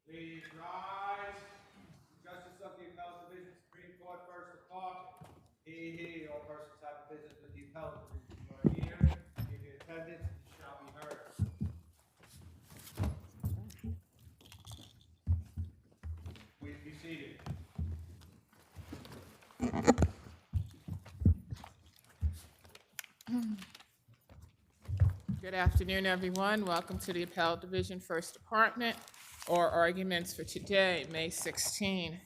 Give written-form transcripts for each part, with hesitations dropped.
Please rise. Justice of the Appellate Division, Supreme Court, First Department. He, all persons having business with the Appellate Division who are here, in the attendance, shall be heard. Please be seated. Good afternoon, everyone. Welcome to the Appellate Division First Department, or arguments for today, May 16.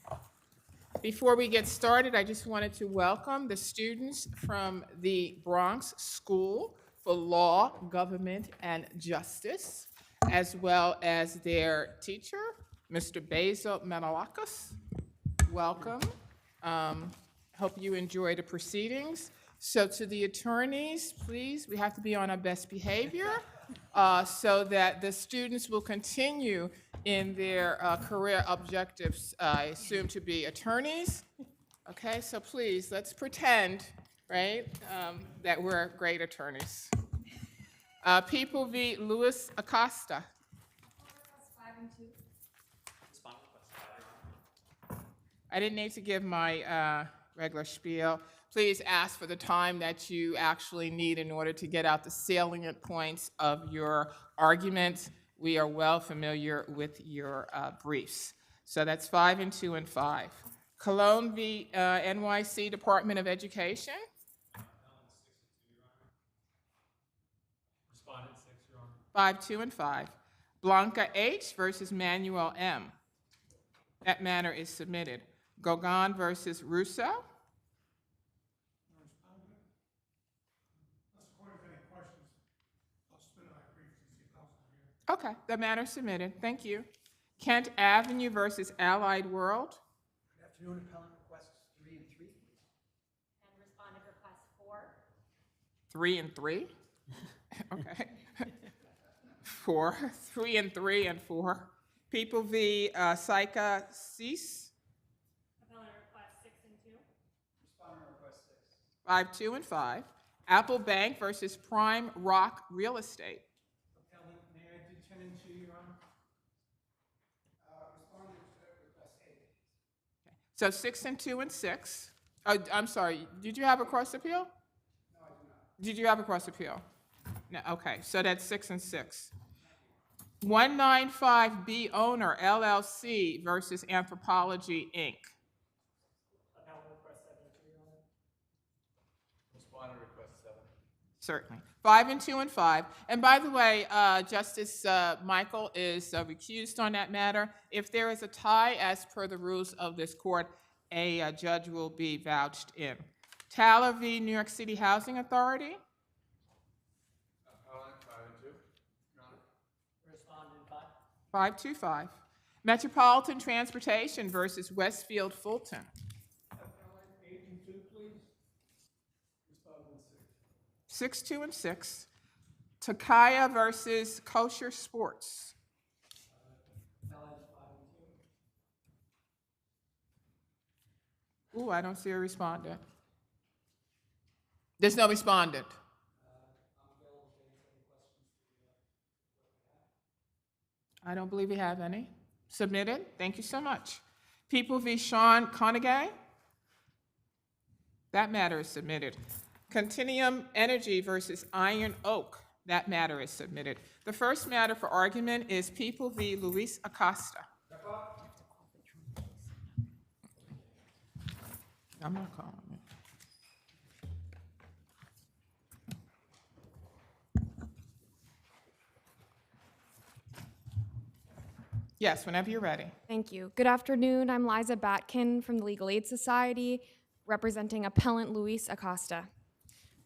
Before we get started, I just wanted to welcome the students from the Bronx School for Law, Government, and Justice, as well as their teacher, Mr. Basil Menalakis. Welcome. Hope you enjoy the proceedings. So to the attorneys, please, we have to be on our best behavior so that the students will continue in their career objectives, I assume to be attorneys. Okay, so please, let's pretend, right, that we're great attorneys. People v. Lis Acosta. I didn't need to give my regular spiel. Please ask for the time that you actually need in order to get out the salient points of your argument. We are well familiar with your briefs. So that's 5 and 2 and 5. Cologne v. NYC Department of Education. Respondent 6, Your Honor. 5, 2 and 5. Blanca H. versus Manuel M. That matter is submitted. Gogan versus Russo. Okay, the matter submitted. Thank you. Kent Avenue versus Allied World. Good afternoon, appellant requests 3 and 3, please. And respondent requests 4. 3 and 3. Okay. 4. 3 and 3 and 4. People v. NYCHA. Cece. Appellant requests 6 and 2. Respondent requests 6. 5, 2 and 5. Apple Bank versus Prime Rock Real Estate. Appellant, may I do 10 and 2, Your Honor? Respondent requests 8. So 6 and 2 and 6. Oh, I'm sorry. Did you have a cross appeal? No, I do not. Did you have a cross appeal? No. Okay. So that's 6 and 6. 195B owner LLC versus Anthropology Inc. Appellant requests 7 and 2, Your Honor. Respondent requests 7. Certainly. 5 and 2 and 5. And by the way, Justice Michael is recused on that matter. If there is a tie, as per the rules of this court, a judge will be vouched in. Taylor v. New York City Housing Authority. Appellant 5 and 2, Your Honor. Respondent 5. 5, 2, 5. Metropolitan Transportation versus Westfield Fulton. Appellant 8 and 2, please. Respondent 6. 6, 2 and 6. Takaya versus Kosher Sports. Appellant 5 and 2. Ooh, I don't see a respondent. There's no respondent. I'm available to answer any questions I don't believe we have any. Submitted. Thank you so much. People v. Sean Conagay. That matter is submitted. Continuum Energy versus Iron Oak. That matter is submitted. The first matter for argument is People v. Lis Acosta. I'm not calling it. Yes, whenever you're ready. Thank you. Good afternoon. I'm Liza Batkin from the Legal Aid Society, representing appellant Lis Acosta.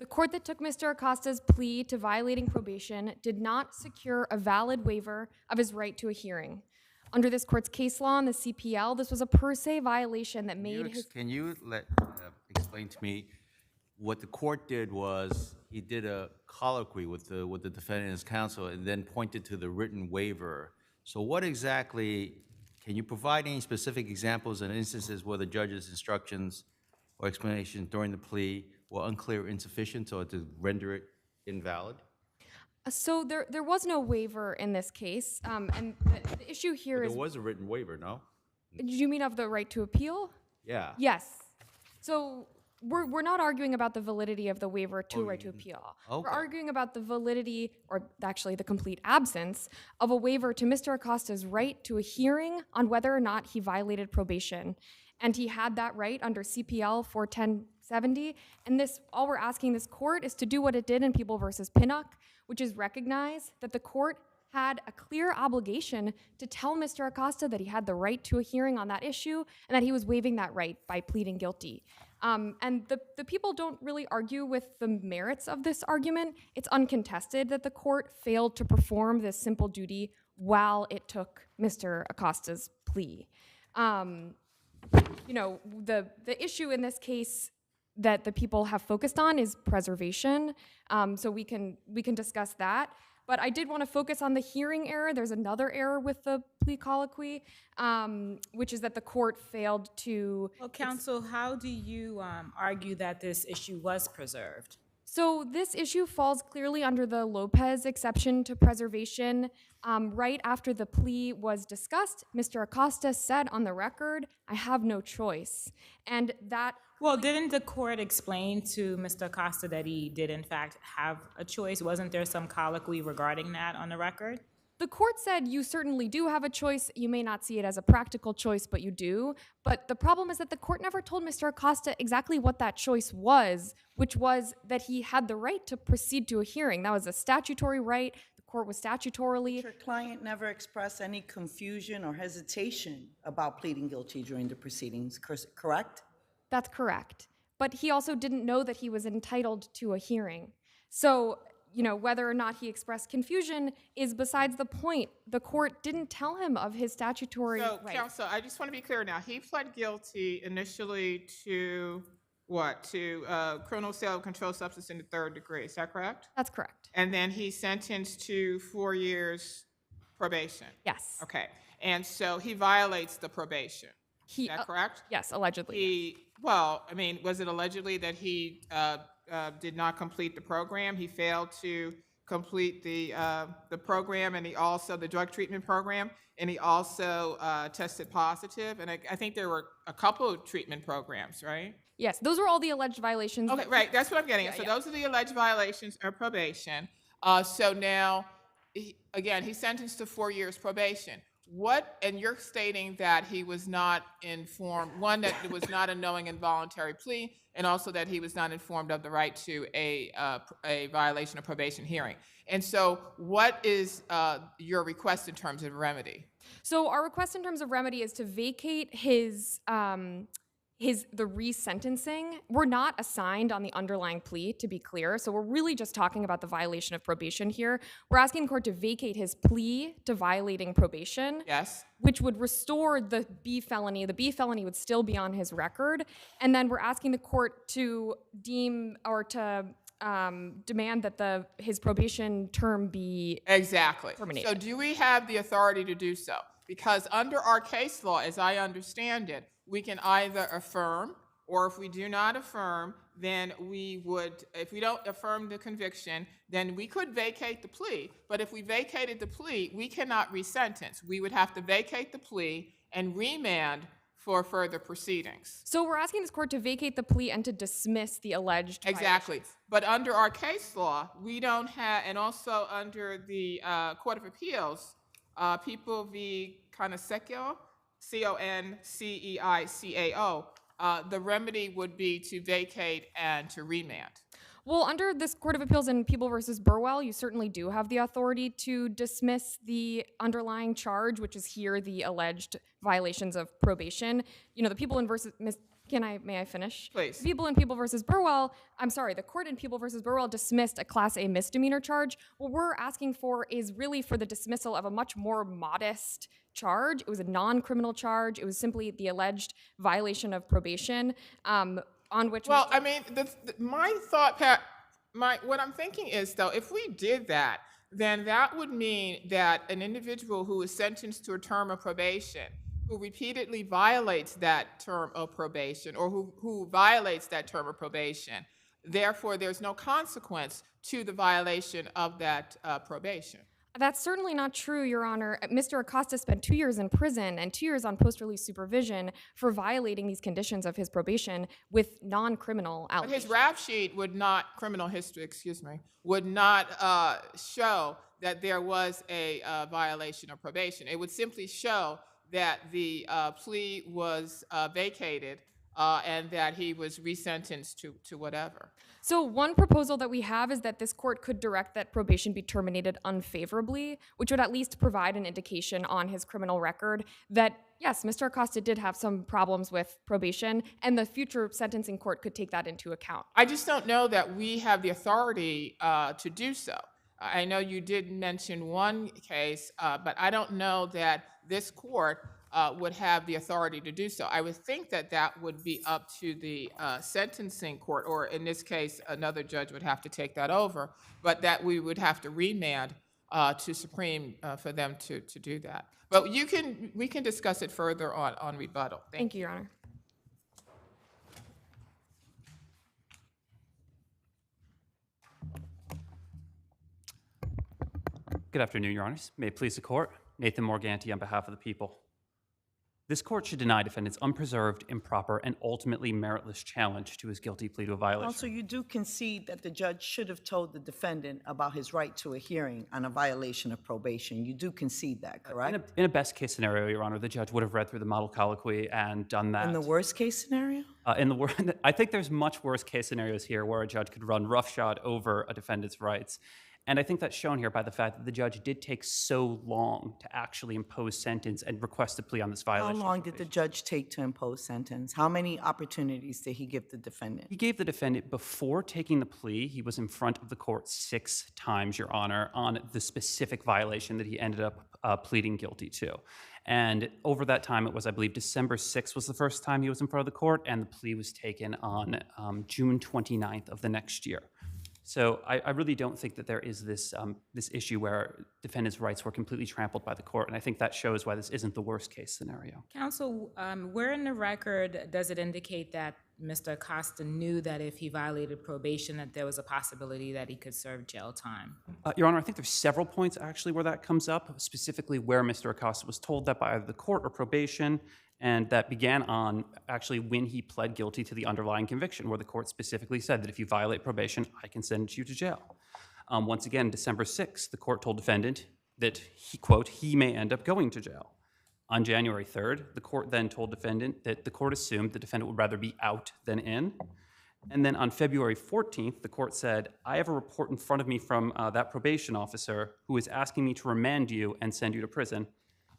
The court that took Mr. Acosta's plea to violating probation did not secure a valid waiver of his right to a hearing. Under this court's case law and the CPL, this was a per se violation that made his... Can you explain to me what the court did was he did a colloquy with the defendant and his counsel and then pointed to the written waiver. So what exactly, can you provide any specific examples and instances where the judge's instructions or explanations during the plea were unclear or insufficient so to render it invalid? So there was no waiver in this case, and the issue here There is, was a written waiver, no? do you mean of the right to appeal? Yeah. Yes. So we're not arguing about the validity of the waiver to a right to appeal. We're Okay. arguing about the validity, or actually the complete absence, of a waiver to Mr. Acosta's right to a hearing on whether or not he violated probation. And he had that right under CPL 41070. And this, all we're asking this court is to do what it did in People versus Pinnock, which is recognize that the court had a clear obligation to tell Mr. Acosta that he had the right to a hearing on that issue and that he was waiving that right by pleading guilty. And the people don't really argue with the merits of this argument. It's uncontested that the court failed to perform this simple duty while it took Mr. Acosta's plea. You know, the issue in this case that the people have focused on is preservation. So we can discuss that. But I did want to focus on the hearing error. There's another error with the plea colloquy, which is that the court failed to. Well, counsel, how do you argue that this issue was preserved? So this issue falls clearly under the Lopez exception to preservation. Right after the plea was discussed, Mr. Acosta said on the record, "I have no choice." And that. Well, didn't the court explain to Mr. Acosta that he did in fact have a choice? Wasn't there some colloquy regarding that on the record? The court said you certainly do have a choice. You may not see it as a practical choice, but you do. But the problem is that the court never told Mr. Acosta exactly what that choice was, which was that he had the right to proceed to a hearing. That was a statutory right. The court was statutorily. Your client never expressed any confusion or hesitation about pleading guilty during the proceedings, correct? That's correct. But he also didn't know that he was entitled to a hearing. So, you know, whether or not he expressed confusion is besides the point. The court didn't tell him of his statutory So, right. counsel, I just want to be clear now. He pled guilty initially to what? To criminal sale of controlled substance in the 3rd degree. Is that correct? That's correct. And then he's sentenced to 4 years probation. Yes. Okay. And so he violates the probation. He, Is that correct? Yes, allegedly. Well, I mean, was it allegedly that he did not complete the program? He failed to complete the program, and he also, the drug treatment program, and he also tested positive. And I think there were a couple of treatment programs, right? Yes, those were all the alleged violations. Okay, right, that's what I'm getting at. Yeah, So yeah. those are the alleged violations of probation. So now, again, he's sentenced to 4 years probation. And you're stating that he was not informed, one, that it was not a knowing and voluntary plea, and also that he was not informed of the right to a violation of probation hearing. And so what is your request in terms of remedy? So our request in terms of remedy is to vacate the resentencing. We're not assigned on the underlying plea, to be clear. So we're really just talking about the violation of probation here. We're asking the court to vacate his plea to violating probation. Yes. Which would restore the B felony. The B felony would still be on his record. And then we're asking the court to deem or to demand that his probation term be terminated. So do we have the authority to do so? Because under our case law, as I understand it, we can either affirm, or if we do not affirm, then we would, if we don't affirm the conviction, then we could vacate the plea. But if we vacated the plea, we cannot resentence. We would have to vacate the plea and remand for further proceedings. So we're asking this court to vacate the plea and to dismiss the alleged Exactly. violations. But under our case law, we don't have, and also under the Court of Appeals, People v. Conosceo, CONCEICAO, the remedy would be to vacate and to remand. Well, under this Court of Appeals in People versus Burwell, you certainly do have the authority to dismiss the underlying charge, which is here the alleged violations of probation. You know, the people in versus, may I finish? Please. The people in People versus Burwell, the court in People versus Burwell dismissed a Class A misdemeanor charge. What we're asking for is really for the dismissal of a much more modest charge. It was a non-criminal charge. It was simply the alleged violation of probation, on which. Well, I mean, my thought, what I'm thinking is, though, if we did that, then that would mean that an individual who is sentenced to a term of probation, who repeatedly violates that term of probation, or who violates that term of probation, Therefore, there's no consequence to the violation of that probation. That's certainly not true, Your Honor. Mr. Acosta spent 2 years in prison and 2 years on post-release supervision for violating these conditions of his probation with non-criminal But his allegations. rap sheet would not, criminal history, would not show that there was a violation of probation. It would simply show that the plea was vacated and that he was resentenced to whatever. So one proposal that we have is that this court could direct that probation be terminated unfavorably, which would at least provide an indication on his criminal record that, yes, Mr. Acosta did have some problems with probation, and the future sentencing court could take that into account. I just don't know that we have the authority to do so. I know you did mention one case, but I don't know that this court would have the authority to do so. I would think that that would be up to the sentencing court, or in this case, another judge would have to take that over, but that we would have to remand to Supreme for them to do that. But we can discuss it further on rebuttal. Thank you, Your Honor. Good afternoon, Your Honors. May it please the Court. Nathan Morganti on behalf of the people. This Court should deny defendant's unpreserved, improper, and ultimately meritless challenge to his guilty plea to a violation. Also, you do concede that the judge should have told the defendant about his right to a hearing on a violation of probation. You do concede that, correct? In a best-case scenario, Your Honor, the judge would have read through the model colloquy and done that. In the worst-case scenario? I think there's much worse-case scenarios here where a judge could run roughshod over a defendant's rights. And I think that's shown here by the fact that the judge did take so long to actually impose sentence and request a plea on this violation. How long did the judge take to impose sentence? How many opportunities did he give the defendant? He gave the defendant, before taking the plea, he was in front of the court 6 times, Your Honor, on the specific violation that he ended up pleading guilty to. And over that time, it was, I believe, December 6th was the first time he was in front of the court, and the plea was taken on June 29th of the next year. So I really don't think that there is this issue where defendants' rights were completely trampled by the court, and I think that shows why this isn't the worst-case scenario. Counsel, where in the record does it indicate that Mr. Acosta knew that if he violated probation that there was a possibility that he could serve jail time? Your Honor, I think there's several points actually where that comes up, specifically where Mr. Acosta was told that by either the court or probation, and that began on actually when he pled guilty to the underlying conviction, where the court specifically said that if you violate probation, I can send you to jail. Once again, December 6th, the court told defendant that he, quote, he may end up going to jail. On January 3rd, the court then told defendant that the court assumed the defendant would rather be out than in. And then on February 14th, the court said, I have a report in front of me from that probation officer who is asking me to remand you and send you to prison.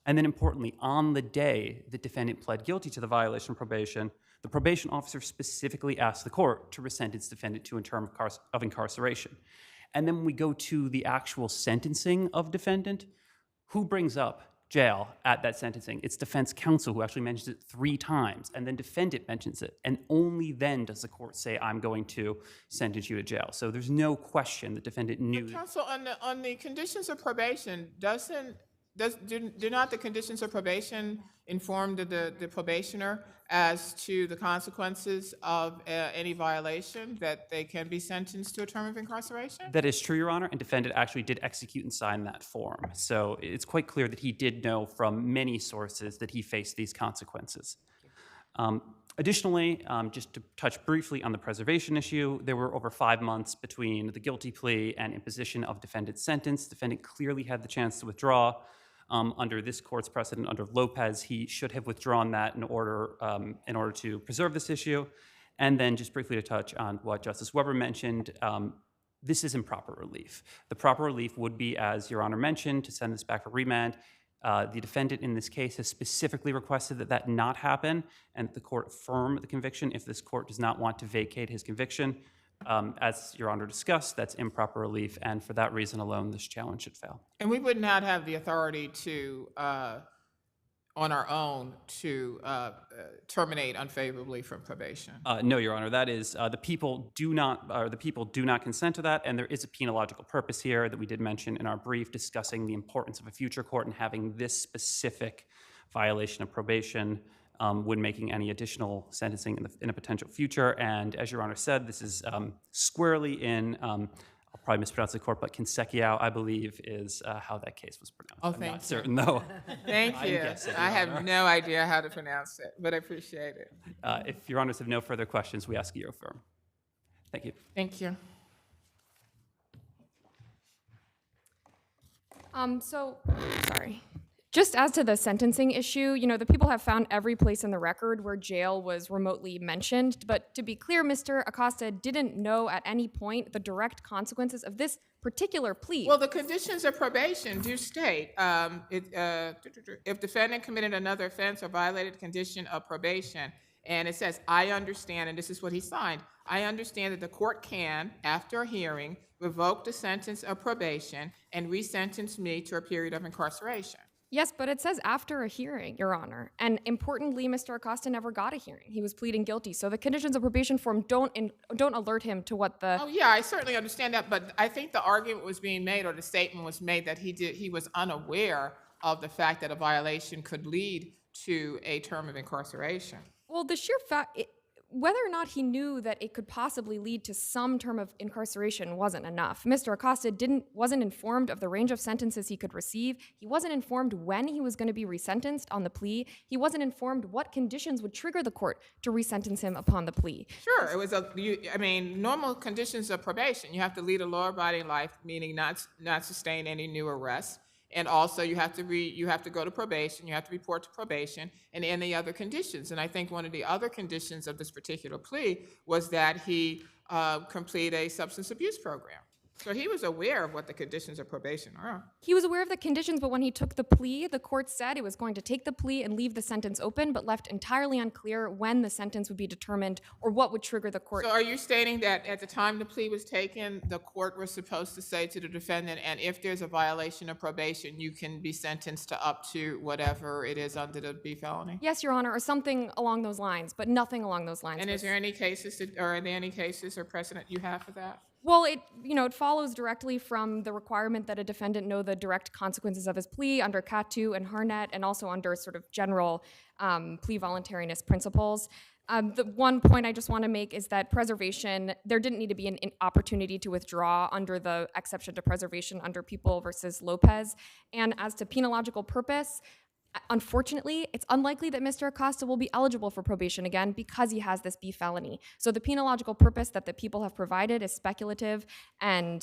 And then importantly, on the day the defendant pled guilty to the violation of probation, the probation officer specifically asked the court to resentence defendant to a term of incarceration. And then when we go to the actual sentencing of defendant, who brings up jail at that sentencing? It's defense counsel who actually mentions it 3 times, and then defendant mentions it. And only then does the court say, I'm going to sentence you to jail. So there's no question the defendant knew. But counsel, on the conditions of probation, do not the conditions of probation inform the probationer as to the consequences of any violation, that they can be sentenced to a term of incarceration? That is true, Your Honor, and defendant actually did execute and sign that form. So it's quite clear that he did know from many sources that he faced these consequences. Additionally, just to touch briefly on the preservation issue, there were over 5 months between the guilty plea and imposition of defendant's sentence. Defendant clearly had the chance to withdraw. Under this court's precedent, under Lopez, he should have withdrawn that in order to preserve this issue. And then just briefly to touch on what Justice Weber mentioned, this is improper relief. The proper relief would be, as Your Honor mentioned, to send this back for remand. The defendant in this case has specifically requested that that not happen and the court affirm the conviction if this court does not want to vacate his conviction. As Your Honor discussed, that's improper relief, and for that reason alone, this challenge should fail. And we would not have the authority to, on our own, to terminate unfavorably from probation. No, Your Honor. That is, the people do not consent to that, and there is a penological purpose here that we did mention in our brief, discussing the importance of a future court and having this specific violation of probation when making any additional sentencing in a potential future. And as Your Honor said, this is squarely in, I'll probably mispronounce the court, but Consequiao, I believe, is how that case was pronounced. Oh, I'm thank not you. certain, though. Thank I'm you. guessing, I Your have Honor. no idea how to pronounce it, but I appreciate it. If Your Honors have no further questions, we ask you to affirm. Thank you. Thank you. Sorry. Just as to the sentencing issue, you know, the people have found every place in the record where jail was remotely mentioned. But to be clear, Mr. Acosta didn't know at any point the direct consequences of this particular plea. Well, the conditions of probation do state, if defendant committed another offense or violated condition of probation, and it says, I understand, and this is what he signed, I understand that the court can, after a hearing, revoke the sentence of probation and resentence me to a period of incarceration. Yes, but it says after a hearing, Your Honor. And importantly, Mr. Acosta never got a hearing. He was pleading guilty. So the conditions of probation form don't alert him to what the... Oh, yeah, I certainly understand that, but I think the argument was being made, or the statement was made, that he was unaware of the fact that a violation could lead to a term of incarceration. Well, the sheer fact... whether or not he knew that it could possibly lead to some term of incarceration wasn't enough. Mr. Acosta wasn't informed of the range of sentences he could receive. He wasn't informed when he was going to be resentenced on the plea. He wasn't informed what conditions would trigger the court to resentence him upon the plea. Sure, it was normal conditions of probation. You have to lead a law-abiding life, meaning not sustain any new arrests. And also, you have to go to probation, you have to report to probation, and any other conditions. And I think one of the other conditions of this particular plea was that he complete a substance abuse program. So he was aware of what the conditions of probation are. He was aware of the conditions, but when he took the plea, the court said it was going to take the plea and leave the sentence open, but left entirely unclear when the sentence would be determined or what would trigger the court. So are you stating that at the time the plea was taken, the court was supposed to say to the defendant, and if there's a violation of probation, you can be sentenced to up to whatever it is under the B felony? Yes, Your Honor, or something along those lines, but nothing along those lines. And are there any cases or precedent you have for that? Well, it follows directly from the requirement that a defendant know the direct consequences of his plea under Cat 2 and Harnett, and also under sort of general plea voluntariness principles. The one point I just want to make is that preservation, there didn't need to be an opportunity to withdraw under the exception to preservation under People versus Lopez. And as to penological purpose, unfortunately, it's unlikely that Mr. Acosta will be eligible for probation again because he has this B felony. So the penological purpose that the people have provided is speculative and,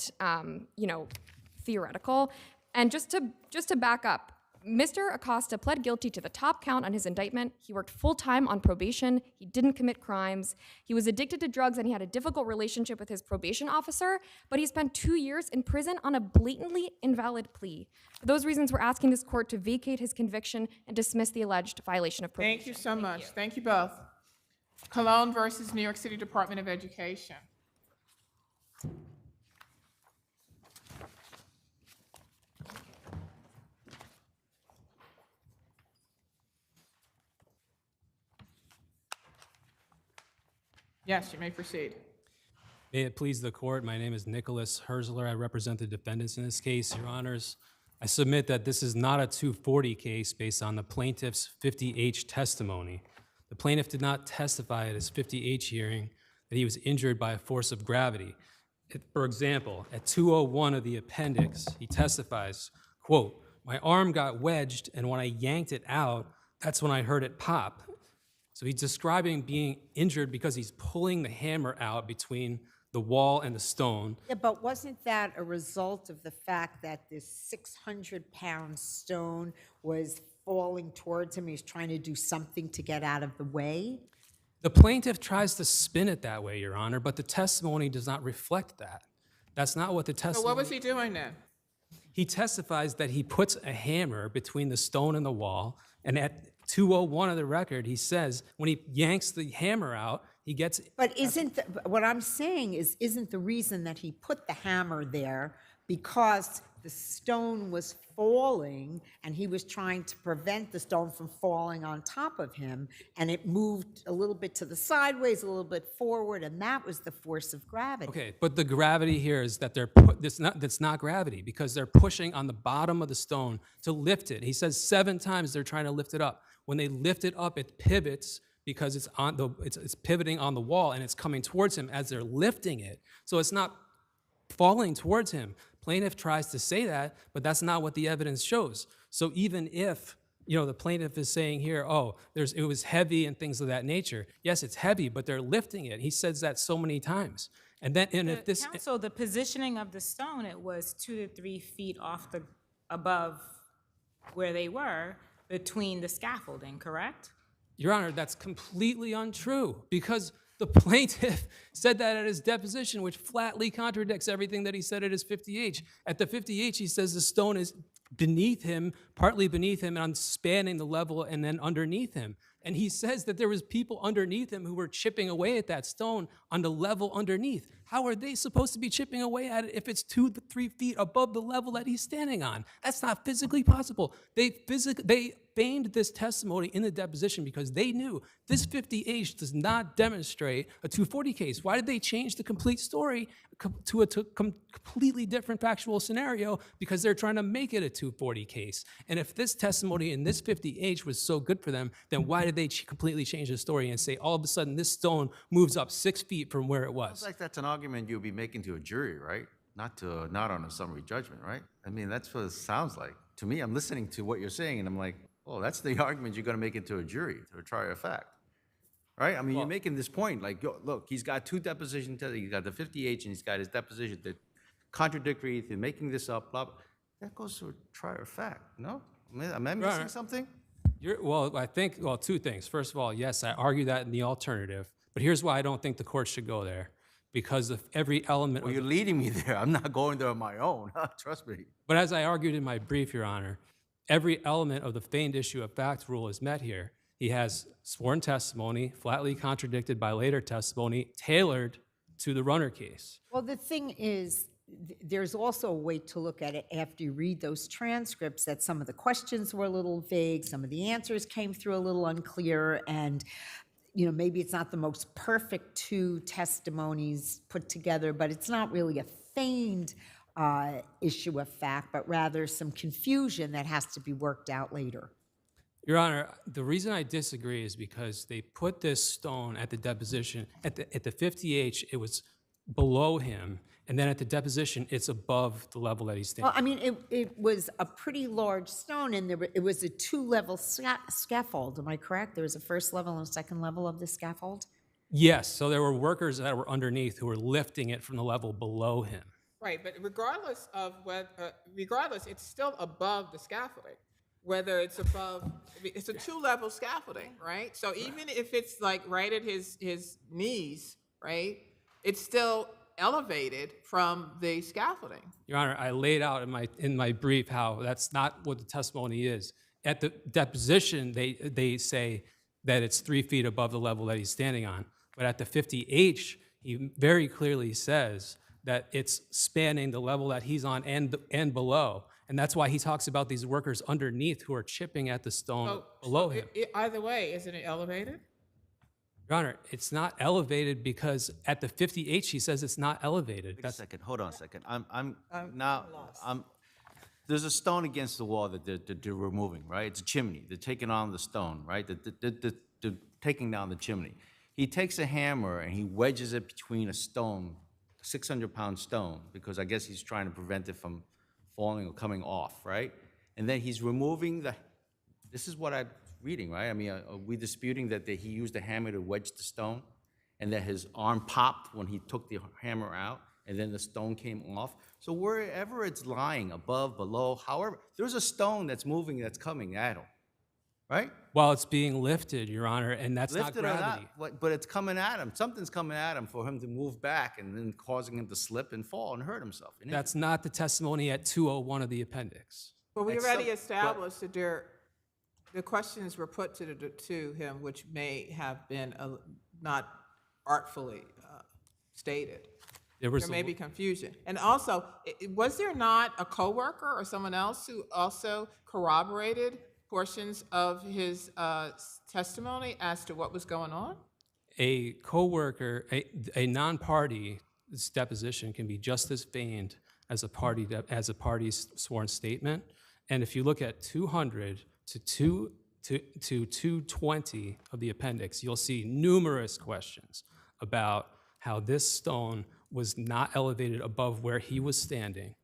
theoretical. And just to back up, Mr. Acosta pled guilty to the top count on his indictment. He worked full-time on probation. He didn't commit crimes. He was addicted to drugs, and he had a difficult relationship with his probation officer, but he spent 2 years in prison on a blatantly invalid plea. For those reasons, we're asking this court to vacate his conviction and dismiss the alleged violation of probation. Thank you so much. Thank you both. Cologne versus New York City Department of Education. Yes, you may proceed. May it please the court, my name is Nicholas Herzler. I represent the defendants in this case. Your honors, I submit that this is not a 240 case based on the plaintiff's 50H testimony. The plaintiff did not testify at his 50H hearing that he was injured by a force of gravity. For example, at 201 of the appendix, he testifies, quote, "My arm got wedged, and when I yanked it out, that's when I heard it pop." So he's describing being injured because he's pulling the hammer out between the wall and the stone. Yeah, but wasn't that a result of the fact that this 600-pound stone was falling towards him? He's trying to do something to get out of the way? The plaintiff tries to spin it that way, Your Honor, but the testimony does not reflect that. That's not what the testimony... So what was he doing then? He testifies that he puts a hammer between the stone and the wall, and at 201 of the record, he says when he yanks the hammer out, he gets... But what I'm saying is, isn't the reason that he put the hammer there because the stone was falling and he was trying to prevent the stone from falling on top of him, and it moved a little bit to the sideways, a little bit forward, and that was the force of gravity. Okay, but the gravity here is that that's not gravity, because they're pushing on the bottom of the stone to lift it. He says 7 times they're trying to lift it up. When they lift it up, it pivots because it's pivoting on the wall and it's coming towards him as they're lifting it. So it's not falling towards him. Plaintiff tries to say that, but that's not what the evidence shows. So even if the plaintiff is saying here, oh, it was heavy and things of that nature. Yes, it's heavy, but they're lifting it. He says that so many times. If this Counsel, the positioning of the stone, it was 2 to 3 feet above where they were between the scaffolding, correct? Your Honor, that's completely untrue because the plaintiff said that at his deposition, which flatly contradicts everything that he said at his 50H. At the 50H, he says the stone is beneath him, partly beneath him, and spanning the level and then underneath him. And he says that there was people underneath him who were chipping away at that stone on the level underneath. How are they supposed to be chipping away at it if it's 2 to 3 feet above the level that he's standing on? That's not physically possible. They feigned this testimony in the deposition because they knew this 50H does not demonstrate a 240 case. Why did they change the complete story to a completely different factual scenario? Because they're trying to make it a 240 case. And if this testimony in this 50H was so good for them, then why did they completely change the story and say all of a sudden this stone moves up 6 feet from where it was? Sounds like that's an argument you'll be making to a jury, right? Not on a summary judgment, right? I mean, that's what it sounds like. To me, I'm listening to what you're saying, and I'm like, oh, that's the argument you're going to make it to a jury, to a trier of fact, right? I mean, you're making this point, like, look, he's got 2 depositions. He's got the 50H, and he's got his deposition that contradictory. They're making this up, blah, blah. That goes to a trier of fact, no? Am I missing something? I think 2 things. First of all, yes, I argue that in the alternative, but here's why I don't think the court should go there. Because of every element. Well, you're leading me there. I'm not going there on my own. Trust me. But as I argued in my brief, Your Honor, every element of the feigned issue of fact rule is met here. He has sworn testimony, flatly contradicted by later testimony, tailored to the Runner case. Well, the thing is, there's also a way to look at it after you read those transcripts that some of the questions were a little vague, some of the answers came through a little unclear, and maybe it's not the most perfect 2 testimonies put together, but it's not really a feigned issue of fact, but rather some confusion that has to be worked out later. Your Honor, the reason I disagree is because they put this stone at the deposition. At the 50H, it was below him, and then at the deposition, it's above the level that he's standing. Well, I mean, it was a pretty large stone, and it was a 2-level scaffold. Am I correct? There was a first level and a second level of the scaffold? Yes, so there were workers that were underneath who were lifting it from the level below him. Right, but regardless, it's still above the scaffolding. Whether it's above, it's a 2-level scaffolding, right? So even if it's like right at his knees, right, it's still elevated from the scaffolding. Your Honor, I laid out in my brief how that's not what the testimony is. At the deposition, they say that it's 3 feet above the level that he's standing on. But at the 50H, he very clearly says that it's spanning the level that he's on and below. And that's why he talks about these workers underneath who are chipping at the stone below him. Either way, isn't it elevated? Your Honor, it's not elevated because at the 50H, he says it's not elevated. Wait a second. Hold on a second. There's a stone against the wall that they're removing, right? It's a chimney. They're taking on the stone, right? They're taking down the chimney. He takes a hammer and he wedges it between a stone, a 600-pound stone, because I guess he's trying to prevent it from falling or coming off, right? And then he's removing this is what I'm reading, right? I mean, are we disputing that he used a hammer to wedge the stone and that his arm popped when he took the hammer out and then the stone came off? So wherever it's lying, above, below, however, there's a stone that's moving, that's coming at him, right? While it's being lifted, Your Honor, and that's not gravity. But it's coming at him. Something's coming at him for him to move back and then causing him to slip and fall and hurt himself. That's not the testimony at 201 of the appendix. But we already established that the questions were put to him, which may have been not artfully stated. There may be confusion. And also, was there not a coworker or someone else who also corroborated portions of his testimony as to what was going on? A coworker, a non-party's deposition can be just as feigned as a party's sworn statement. And if you look at 200 to to 220 of the appendix, you'll see numerous questions about how this stone was not elevated above where he was standing.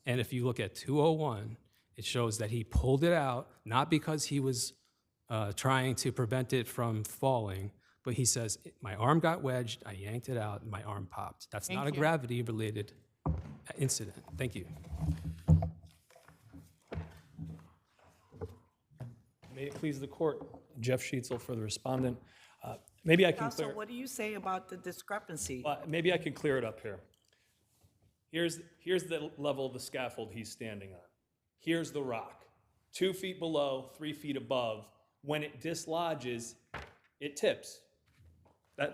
And if you look at 201, it shows that he pulled it out, not because he was trying to prevent it from falling, but he says, my arm got wedged, I yanked it out, and my arm popped. That's not a gravity-related incident. Thank you. May it please the court, Jeff Sheetzel for the respondent. Maybe I can Counsel, clear. what do you say about the discrepancy? Maybe I can clear it up here. Here's the level of the scaffold he's standing on. Here's the rock, 2 feet below, 3 feet above. When it dislodges, it tips.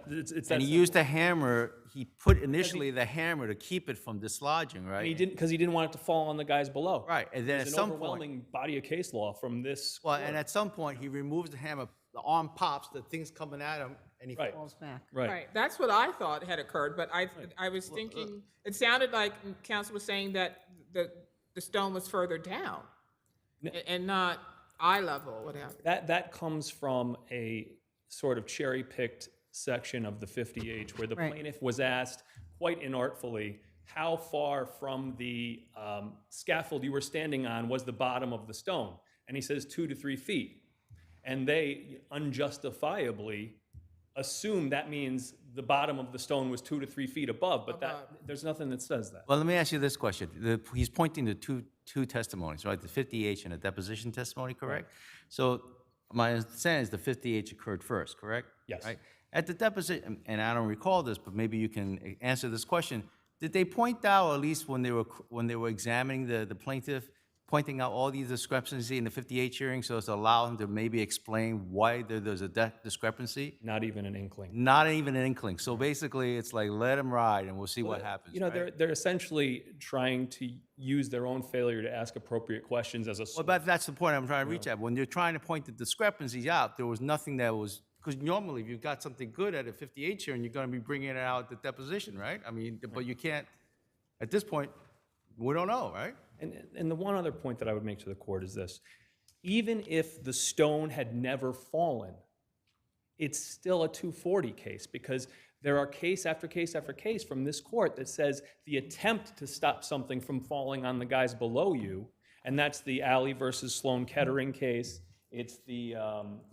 It's And he used a hammer, he put initially the hammer to keep it from dislodging, right? And he didn't, because he didn't want it to fall on the guys below. Right, and then There's at an some overwhelming point, body of case law from this. well, court. and at some point, he removes the hammer, the arm pops, the thing's coming at him, and he Right. Falls back. Right. That's what I thought had occurred, but I was thinking, it sounded like counsel was saying that the stone was further down and not eye level, whatever. That comes from a sort of cherry-picked section of the 50H where the Right. plaintiff was asked quite inartfully how far from the scaffold you were standing on was the bottom of the stone. And he says 2 to 3 feet. And they unjustifiably assume that means the bottom of the stone was 2 to 3 feet above, but there's nothing that says that. Well, let me ask you this question. He's pointing to two testimonies, right? The 50H and a deposition testimony, correct? So my understanding is the 50H occurred first, correct? Yes. Right? At the deposition, and I don't recall this, but maybe you can answer this question. Did they point out, or at least when they were examining the plaintiff, pointing out all these discrepancies in the 50H hearing so as to allow him to maybe explain why there's a discrepancy? Not even an inkling. Not even an inkling. So basically, it's like, let him ride and we'll see what happens. You know, right? they're essentially trying to use their own failure to ask appropriate questions as a Well, but that's the point I'm trying to reach at. When you're trying to point the discrepancies out, there was nothing that was, because normally if you've got something good at a 50H hearing, you're going to be bringing it out at the deposition, right? I mean, but you can't, at this point, we don't know, right? And the one other point that I would make to the court is this. Even if the stone had never fallen, it's still a 240 case because there are case after case after case from this court that says the attempt to stop something from falling on the guys below you, and that's the Alley versus Sloan Kettering case. It's the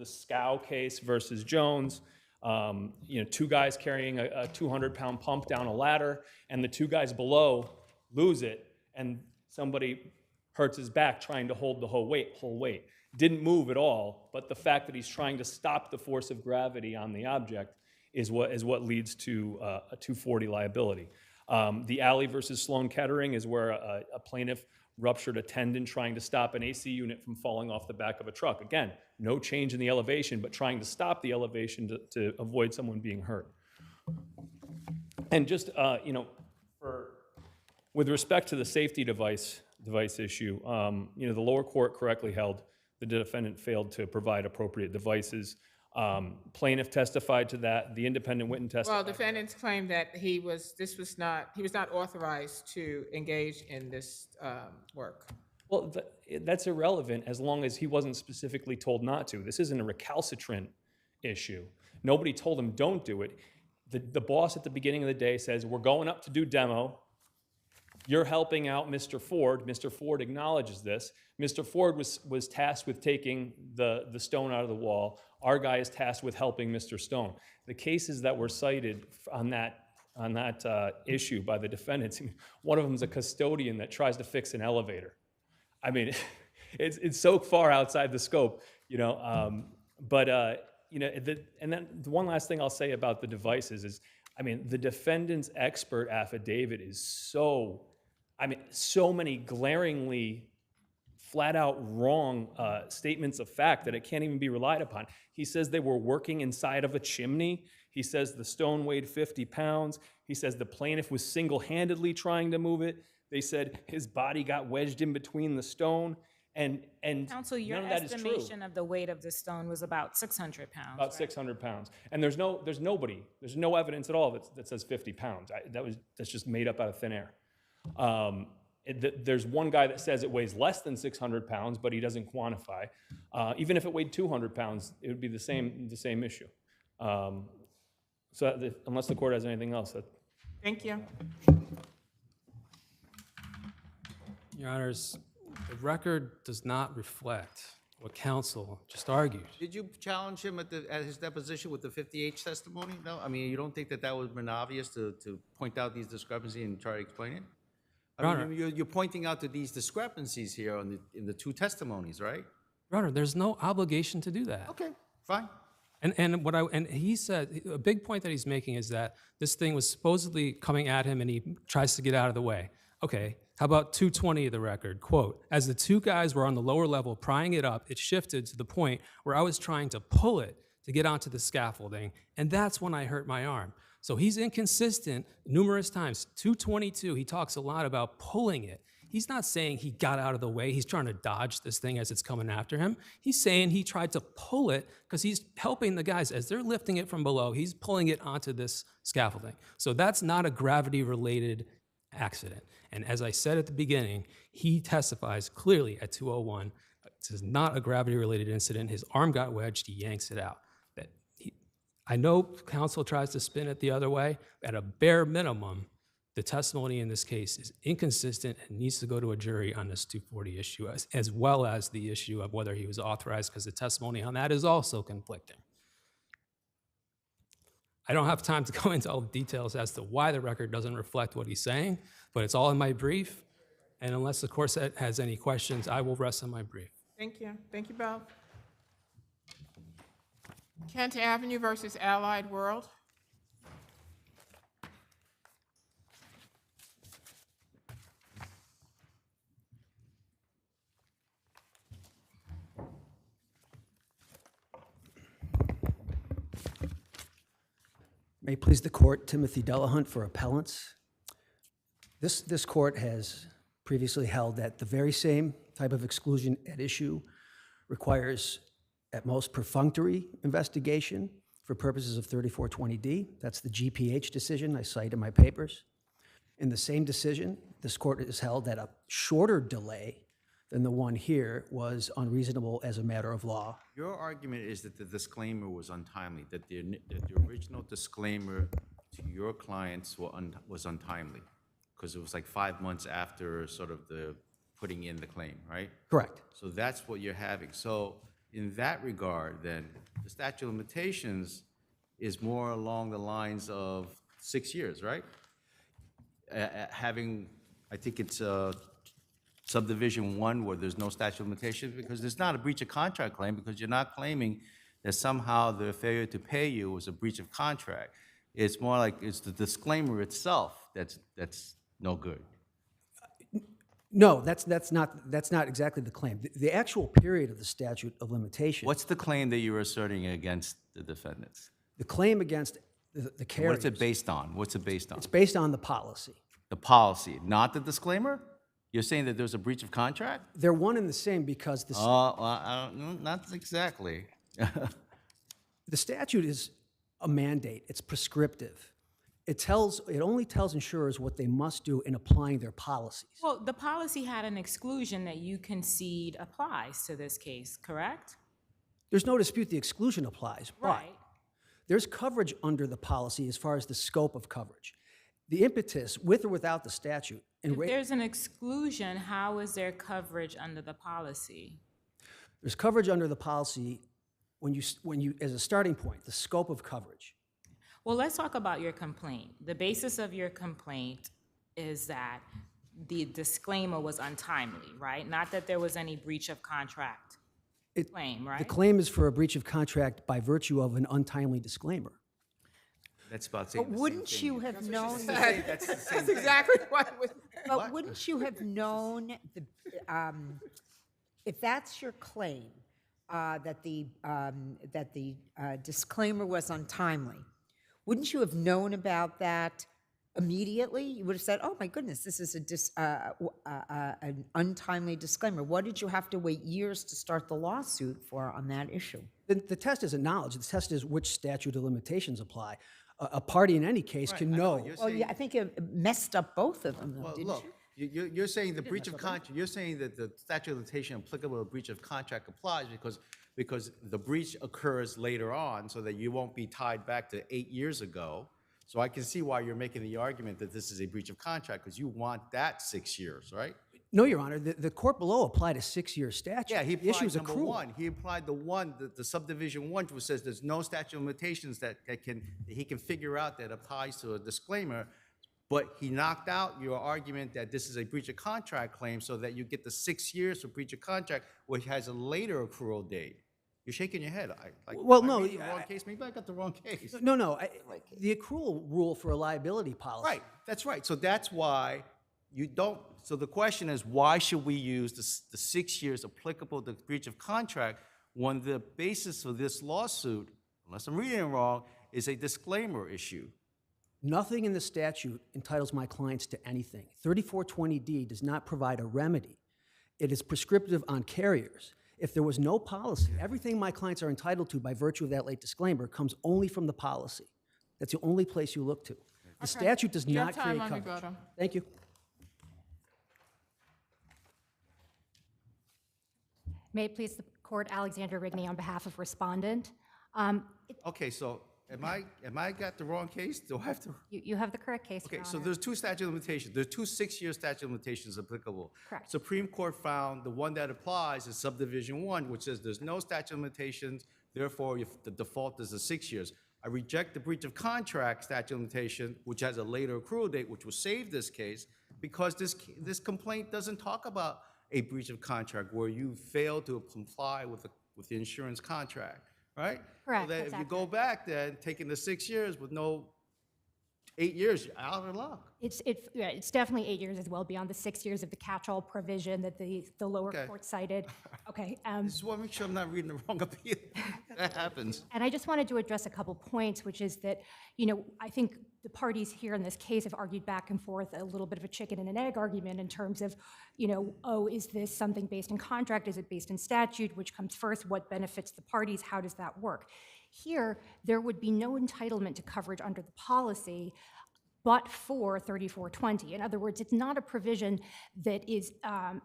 Scow case versus Jones. You know, 2 guys carrying a 200-pound pump down a ladder, and the 2 guys below lose it, and somebody hurts his back trying to hold the whole weight. Didn't move at all, but the fact that he's trying to stop the force of gravity on the object is what leads to a 240 liability. The Alley versus Sloan Kettering is where a plaintiff ruptured a tendon trying to stop an AC unit from falling off the back of a truck. Again, no change in the elevation, but trying to stop the elevation to avoid someone being hurt. And just, you know, with respect to the safety device issue, you know, the lower court correctly held the defendant failed to provide appropriate devices. Plaintiff testified to that. The independent witness testified. Well, defendants claim that he was not authorized to engage in this work. Well, that's irrelevant as long as he wasn't specifically told not to. This isn't a recalcitrant issue. Nobody told him don't do it. The boss at the beginning of the day says, we're going up to do demo. You're helping out Mr. Ford. Mr. Ford acknowledges this. Mr. Ford was tasked with taking the stone out of the wall. Our guy is tasked with helping Mr. Stone. The cases that were cited on that issue by the defendants, one of them is a custodian that tries to fix an elevator. I mean, it's so far outside the scope, you know. You know, and then the one last thing I'll say about the devices is, I mean, the defendant's expert affidavit is so many glaringly, flat out wrong statements of fact that it can't even be relied upon. He says they were working inside of a chimney. He says the stone weighed 50 pounds. He says the plaintiff was single-handedly trying to move it. They said his body got wedged in between the stone. And Counsel, your none of that is true. estimation of the weight of the stone was about 600 pounds. About 600 pounds. And there's no evidence at all that says 50 pounds. That's just made up out of thin air. There's one guy that says it weighs less than 600 pounds, but he doesn't quantify. Even if it weighed 200 pounds, it would be the same issue. Unless the court has anything else, Thank you. Your Honors, the record does not reflect what counsel just argued. Did you challenge him at his deposition with the 50H testimony? No? I mean, you don't think that would have been obvious to point out these discrepancies and try to explain it? I mean, you're pointing out to these discrepancies here in the two testimonies, right? Your Honor, there's no obligation to do that. Okay, fine. And he said, a big point that he's making is that this thing was supposedly coming at him and he tries to get out of the way. Okay, how about 220 of the record? Quote, as the two guys were on the lower level prying it up, it shifted to the point where I was trying to pull it to get onto the scaffolding, and that's when I hurt my arm. So he's inconsistent numerous times. 222, he talks a lot about pulling it. He's not saying he got out of the way. He's trying to dodge this thing as it's coming after him. He's saying he tried to pull it because he's helping the guys. As they're lifting it from below, he's pulling it onto this scaffolding. So that's not a gravity-related accident. And as I said at the beginning, he testifies clearly at 201, this is not a gravity-related incident. His arm got wedged, he yanks it out. I know counsel tries to spin it the other way. At a bare minimum, the testimony in this case is inconsistent and needs to go to a jury on this 240 issue, as well as the issue of whether he was authorized, because the testimony on that is also conflicting. I don't have time to go into all the details as to why the record doesn't reflect what he's saying, but it's all in my brief. And unless the court has any questions, I will rest on my brief. Thank you. Thank you both. Kent Avenue versus Allied World. May it please the court, Timothy Delahunt for appellants. This court has previously held that the very same type of exclusion at issue requires at most perfunctory investigation for purposes of 3420D. That's the GPH decision I cite in my papers. In the same decision, this court has held that a shorter delay than the one here was unreasonable as a matter of law. Your argument is that the disclaimer was untimely, that the original disclaimer to your clients was untimely, because it was like 5 months after sort of the putting in the claim, right? Correct. So that's what you're having. So in that regard, then, the statute of limitations is more along the lines of 6 years, right? Having, I think it's subdivision 1 where there's no statute of limitations, because there's not a breach of contract claim, because you're not claiming that somehow the failure to pay you was a breach of contract. It's more like it's the disclaimer itself that's no good. No, that's not exactly the claim. The actual period of the statute of limitation. What's the claim that you're asserting against the defendants? The claim against the carriers. What's it based on? What's it based on? It's based on the policy. The policy, not the disclaimer? You're saying that there's a breach of contract? They're one and the same because the not exactly. The statute is a mandate. It's prescriptive. It only tells insurers what they must do in applying their policies. Well, the policy had an exclusion that you concede applies to this case, correct? There's no dispute the exclusion applies, but Right. there's coverage under the policy as far as the scope of coverage. The impetus, with or without the statute. If there's an exclusion, how is there coverage under the policy? There's coverage under the policy when you, as a starting point, the scope of coverage. Well, let's talk about your complaint. The basis of your complaint is that the disclaimer was untimely, right? Not that there was any breach of contract claim, right? The claim is for a breach of contract by virtue of an untimely disclaimer. That's about saying But wouldn't you have known? That's the same That's exactly what was. But wouldn't you have known, if that's your claim, that the disclaimer was untimely, wouldn't you have known about that immediately? You would have said, oh my goodness, this is an untimely disclaimer. What did you have to wait years to start the lawsuit for on that issue? The test isn't knowledge. The test is which statute of limitations apply. A party in any case can know. Well, yeah, I think it messed up both of them, though, Well, didn't look, you? You're saying the breach of contract, you're saying that the statute of limitation applicable to breach of contract applies because the breach occurs later on so that you won't be tied back to 8 years ago. So I can see why you're making the argument that this is a breach of contract because you want that 6 years, right? No, Your Honor, the court below applied a 6-year statute. Yeah, he The issue applied is number accrual. one. He applied the subdivision one, which says there's no statute of limitations that he can figure out that applies to a disclaimer. But he knocked out your argument that this is a breach of contract claim so that you get the 6 years for breach of contract, which has a later accrual date. You're shaking your head. Well, am I no, reading the wrong case. Maybe I got the wrong case. No, the accrual rule for a liability policy. Right, that's right. So that's why you don't, so the question is, why should we use the 6 years applicable to breach of contract when the basis of this lawsuit, unless I'm reading it wrong, is a disclaimer issue? Nothing in the statute entitles my clients to anything. 3420D does not provide a remedy. It is prescriptive on carriers. If there was no policy, everything my clients are entitled to by virtue of that late disclaimer comes only from the policy. That's the only place you look to. The statute does You not have create time on coverage. rebuttal. Thank you. May it please the court, Alexandra Rigney on behalf of respondent. Okay, so am I got the wrong case? Do I have to? You have the correct case, Your Okay, so Honor. there's two statute of limitations. There's two 6-year statute of limitations applicable. Correct. Supreme Court found the one that applies is subdivision one, which says there's no statute of limitations, therefore the default is the 6 years. I reject the breach of contract statute of limitation, which has a later accrual date, which will save this case, because this complaint doesn't talk about a breach of contract where you fail to comply with the insurance contract, right? Correct, So that that's if you go back then, taking the 6 years with no 8 years, you're out of luck. It's definitely 8 years as well, beyond the 6 years of the catch-all provision that the lower Okay. court cited. Okay. Just want to make sure I'm not reading the wrong appeal. That happens. And I just wanted to address a couple points, which is that, I think the parties here in this case have argued back and forth a little bit of a chicken and an egg argument in terms of, is this something based in contract? Is it based in statute? Which comes first? What benefits the parties? How does that work? Here, there would be no entitlement to coverage under the policy but for 3420. In other words, it's not a provision that is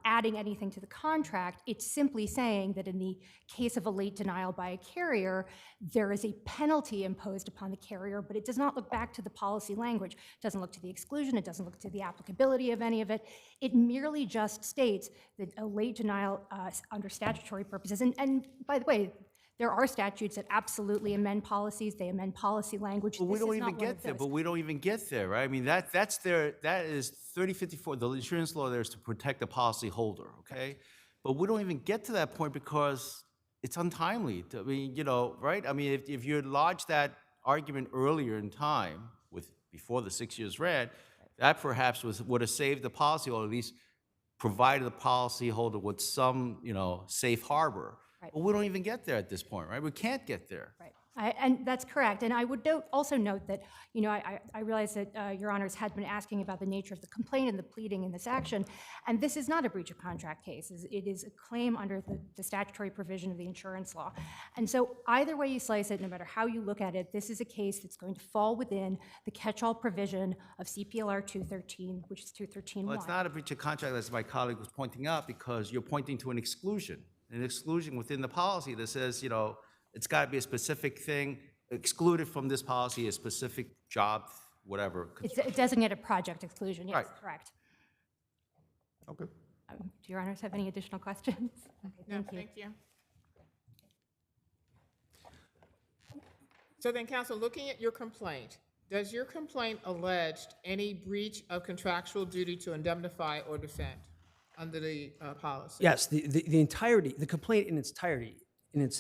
adding anything to the contract. It's simply saying that in the case of a late denial by a carrier, there is a penalty imposed upon the carrier, but it does not look back to the policy language. It doesn't look to the exclusion. It doesn't look to the applicability of any of it. It merely just states that a late denial under statutory purposes, and by the way, there are statutes that absolutely amend policies. They amend policy language. But we This don't is not even one get of there. those. But we don't even get there, right? I mean, that is 3054. The insurance law there is to protect the policy holder, okay? But we don't even get to that point because it's untimely. I mean, right? I mean, if you had lodged that argument earlier in time, before the 6 years ran, that perhaps would have saved the policy, or at least provided the policy holder with some, safe harbor. Right. But we don't even get there at this point, right? We can't get there. Right. And that's correct. And I would also note that, I realize that Your Honors had been asking about the nature of the complaint and the pleading in this action, and this is not a breach of contract case. It is a claim under the statutory provision of the insurance law. And so either way you slice it, no matter how you look at it, this is a case that's going to fall within the catch-all provision of CPLR 213, which is 213.1. Well, it's not a breach of contract, as my colleague was pointing out, because you're pointing to an exclusion within the policy that says, it's got to be a specific thing, excluded from this policy, a specific job, whatever. It's a designated project exclusion, yes, Right. correct. Okay. Do Your Honors have any additional questions? Okay, No, thank you. thank you. So then, counsel, looking at your complaint, does your complaint allege any breach of contractual duty to indemnify or defend under the policy? Yes, the entirety, the complaint in its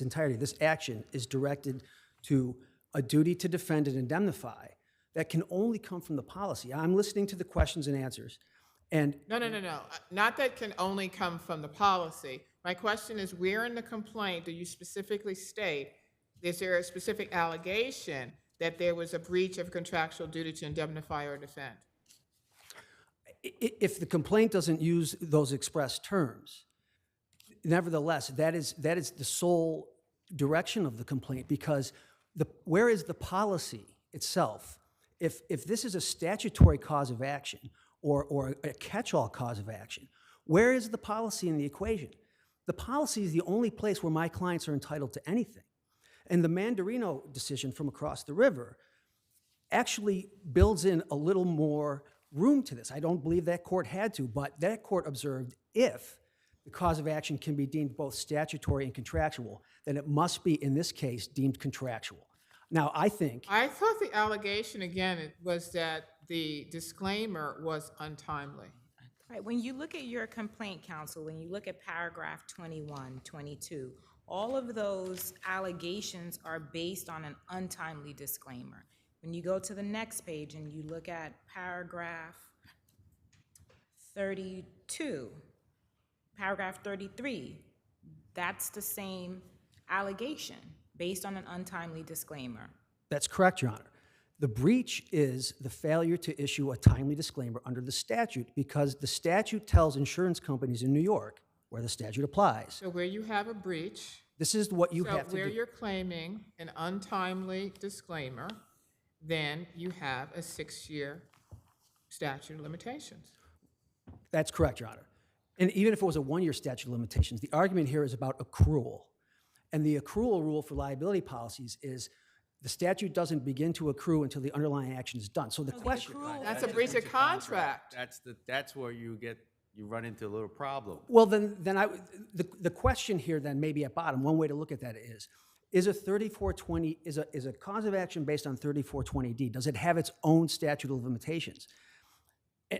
entirety, this action is directed to a duty to defend and indemnify that can only come from the policy. I'm listening to the questions and answers, and No. Not that can only come from the policy. My question is, where in the complaint do you specifically state, is there a specific allegation that there was a breach of contractual duty to indemnify or defend? if the complaint doesn't use those express terms, nevertheless, that is the sole direction of the complaint, because where is the policy itself? If this is a statutory cause of action, or a catch-all cause of action. Where is the policy in the equation? The policy is the only place where my clients are entitled to anything. And the Mandarino decision from across the river actually builds in a little more room to this. I don't believe that court had to, but that court observed if the cause of action can be deemed both statutory and contractual, then it must be, in this case, deemed contractual. Now, I think... I thought the allegation, again, was that the disclaimer was untimely. Right, when you look at your complaint, counsel, when you look at paragraph 21, 22, all of those allegations are based on an untimely disclaimer. When you go to the next page and you look at paragraph 32, paragraph 33, that's the same allegation based on an untimely disclaimer. That's correct, Your Honor. The breach is the failure to issue a timely disclaimer under the statute because the statute tells insurance companies in New York where the statute applies. So where you have a breach, This is what you have to so where do. you're claiming an untimely disclaimer, then you have a 6-year statute of limitations. That's correct, Your Honor. And even if it was a 1-year statute of limitations, the argument here is about accrual. And the accrual rule for liability policies is the statute doesn't begin to accrue until the underlying action is done. So the question... That's a breach of contract. That's where you run into a little problem. Well, then the question here then maybe at bottom, one way to look at that is a 3420, is a cause of action based on 3420D, does it have its own statute of limitations?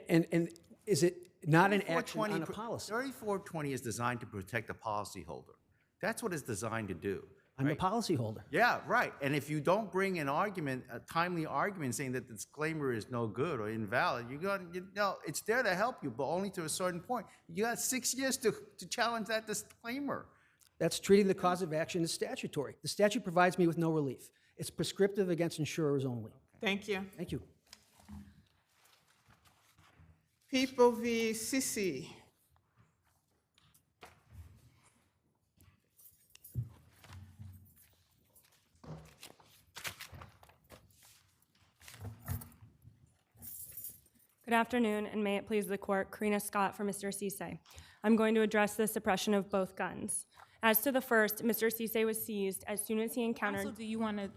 And is it not an action on a policy? 3420 is designed to protect the policyholder. That's what it's designed to do. I'm the policyholder. Yeah, right. And if you don't bring an argument, a timely argument saying that the disclaimer is no good or invalid, it's there to help you, but only to a certain point. You got 6 years to challenge that disclaimer. That's treating the cause of action as statutory. The statute provides me with no relief. It's prescriptive against insurers only. Thank you. Thank you. People v. Cece. Good afternoon, and may it please the court, Karina Scott for Mr. Cece. I'm going to address the suppression of both guns. As to the first, Mr. Cece was seized as soon as he encountered... Counsel, do you want to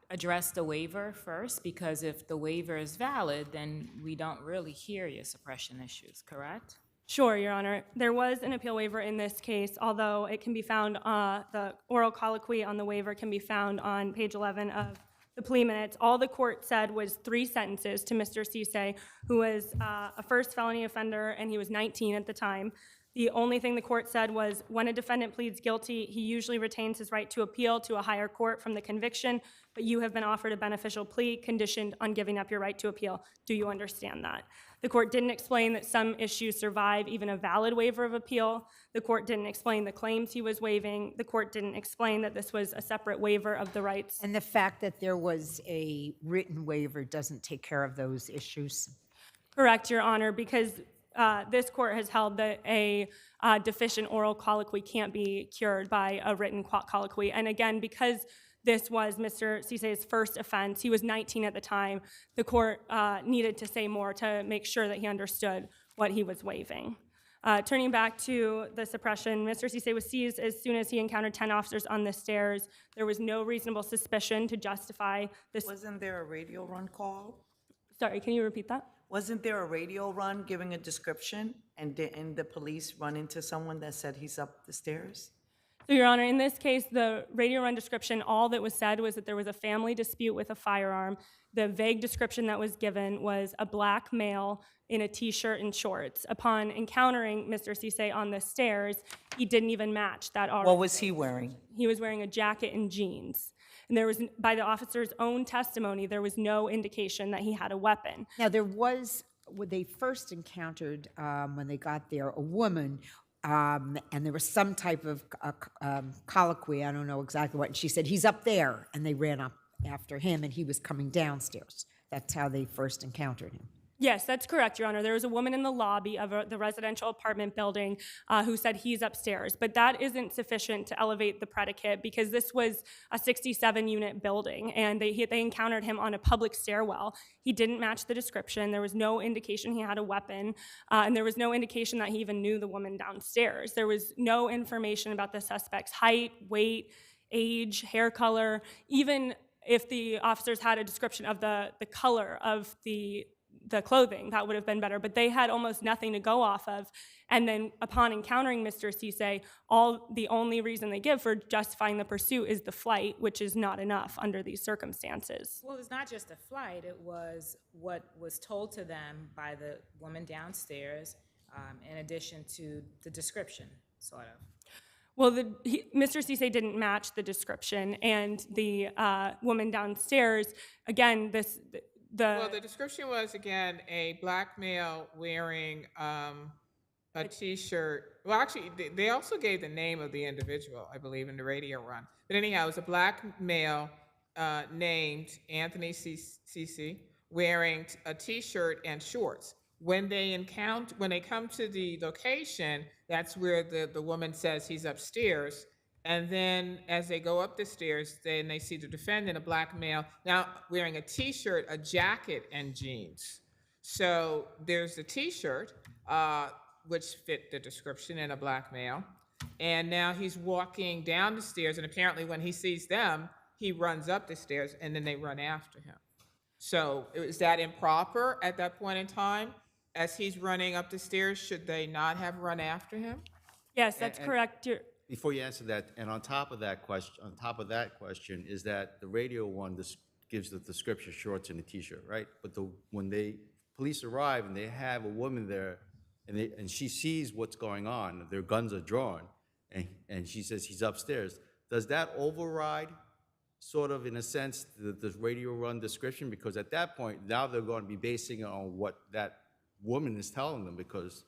address the waiver first? Because if the waiver is valid, then we don't really hear your suppression issues, correct? Sure, Your Honor. There was an appeal waiver in this case, although it can be found, the oral colloquy on the waiver can be found on page 11 of the plea minutes. All the court said was 3 sentences to Mr. Cece, who was a first felony offender, and he was 19 at the time. The only thing the court said was when a defendant pleads guilty, he usually retains his right to appeal to a higher court from the conviction, but you have been offered a beneficial plea conditioned on giving up your right to appeal. Do you understand that? The court didn't explain that some issues survive even a valid waiver of appeal. The court didn't explain the claims he was waiving. The court didn't explain that this was a separate waiver of the rights. And the fact that there was a written waiver doesn't take care of those issues? Correct, Your Honor, because this court has held that a deficient oral colloquy can't be cured by a written colloquy. And again, because this was Mr. Cese's first offense, he was 19 at the time, the court needed to say more to make sure that he understood what he was waiving. Turning back to the suppression, Mr. Cece was seized as soon as he encountered 10 officers on the stairs. There was no reasonable suspicion to justify this. Wasn't there a radio run call? Sorry, can you repeat that? Wasn't there a radio run giving a description, and didn't the police run into someone that said he's up the stairs? So, Your Honor, in this case, the radio run description, all that was said was that there was a family dispute with a firearm. The vague description that was given was a black male in a T-shirt and shorts. Upon encountering Mr. Cece on the stairs, he didn't even match that. What was he wearing? He was wearing a jacket and jeans. And there was, by the officer's own testimony, there was no indication that he had a weapon. Now, there was, when they first encountered, when they got there, a woman, and there was some type of colloquy, I don't know exactly what, and she said, he's up there, and they ran up after him, and he was coming downstairs. That's how they first encountered him. Yes, that's correct, Your Honor. There was a woman in the lobby of the residential apartment building who said he's upstairs, but that isn't sufficient to elevate the predicate because this was a 67-unit building, and they encountered him on a public stairwell. He didn't match the description. There was no indication he had a weapon, and there was no indication that he even knew the woman downstairs. There was no information about the suspect's height, weight, age, hair color, even if the officers had a description of the color of the clothing, that would have been better, but they had almost nothing to go off of. And then upon encountering Mr. Cece, the only reason they give for justifying the pursuit is the flight, which is not enough under these circumstances. Well, it's not just a flight, it was what was told to them by the woman downstairs, in addition to the description, sort of. Well, Mr. Cece didn't match the description, and the woman downstairs, again, Well, the description was, again, a black male wearing a T-shirt. Well, actually, they also gave the name of the individual, I believe, in the radio run. But anyhow, it was a black male named Anthony Cece wearing a T-shirt and shorts. When they come to the location, that's where the woman says he's upstairs. And then as they go up the stairs, then they see the defendant, a black male, now wearing a T-shirt, a jacket, and jeans. So there's the T-shirt, which fit the description, and a black male. And now he's walking down the stairs, and apparently when he sees them, he runs up the stairs, and then they run after him. So is that improper at that point in time? As he's running up the stairs, should they not have run after him? Yes, that's correct. Before you answer that, and on top of that question, is that the radio one gives the description shorts and a T-shirt, right? But when police arrive and they have a woman there, and she sees what's going on, their guns are drawn, and she says he's upstairs. Does that override, sort of in a sense, the radio run description? Because at that point, now they're going to be basing it on what that woman is telling them, because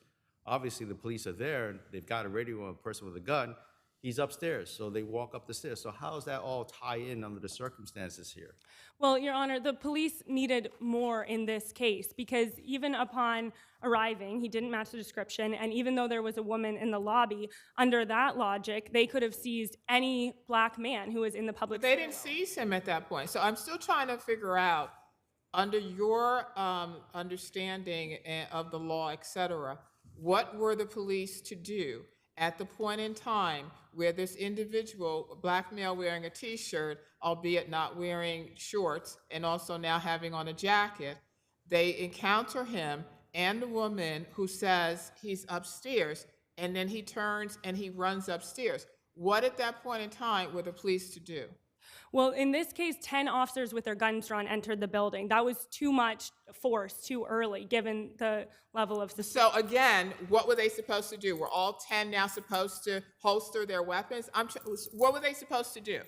obviously the police are there and they've got a radio on a person with a gun. He's upstairs, so they walk up the stairs. So how does that all tie in under the circumstances here? Well, Your Honor, the police needed more in this case because even upon arriving, he didn't match the description, and even though there was a woman in the lobby, under that logic, they could have seized any black man who was in the public. But they didn't seize him at that point. So I'm still trying to figure out, under your understanding of the law, et cetera, what were the police to do at the point in time where this individual, black male wearing a T-shirt, albeit not wearing shorts, and also now having on a jacket, they encounter him and the woman who says he's upstairs, and then he turns and he runs upstairs. What at that point in time were the police to do? Well, in this case, 10 officers with their guns drawn entered the building. That was too much force too early, given the level of suspicion. So again, what were they supposed to do? Were all 10 now supposed to holster their weapons? What were they supposed to do?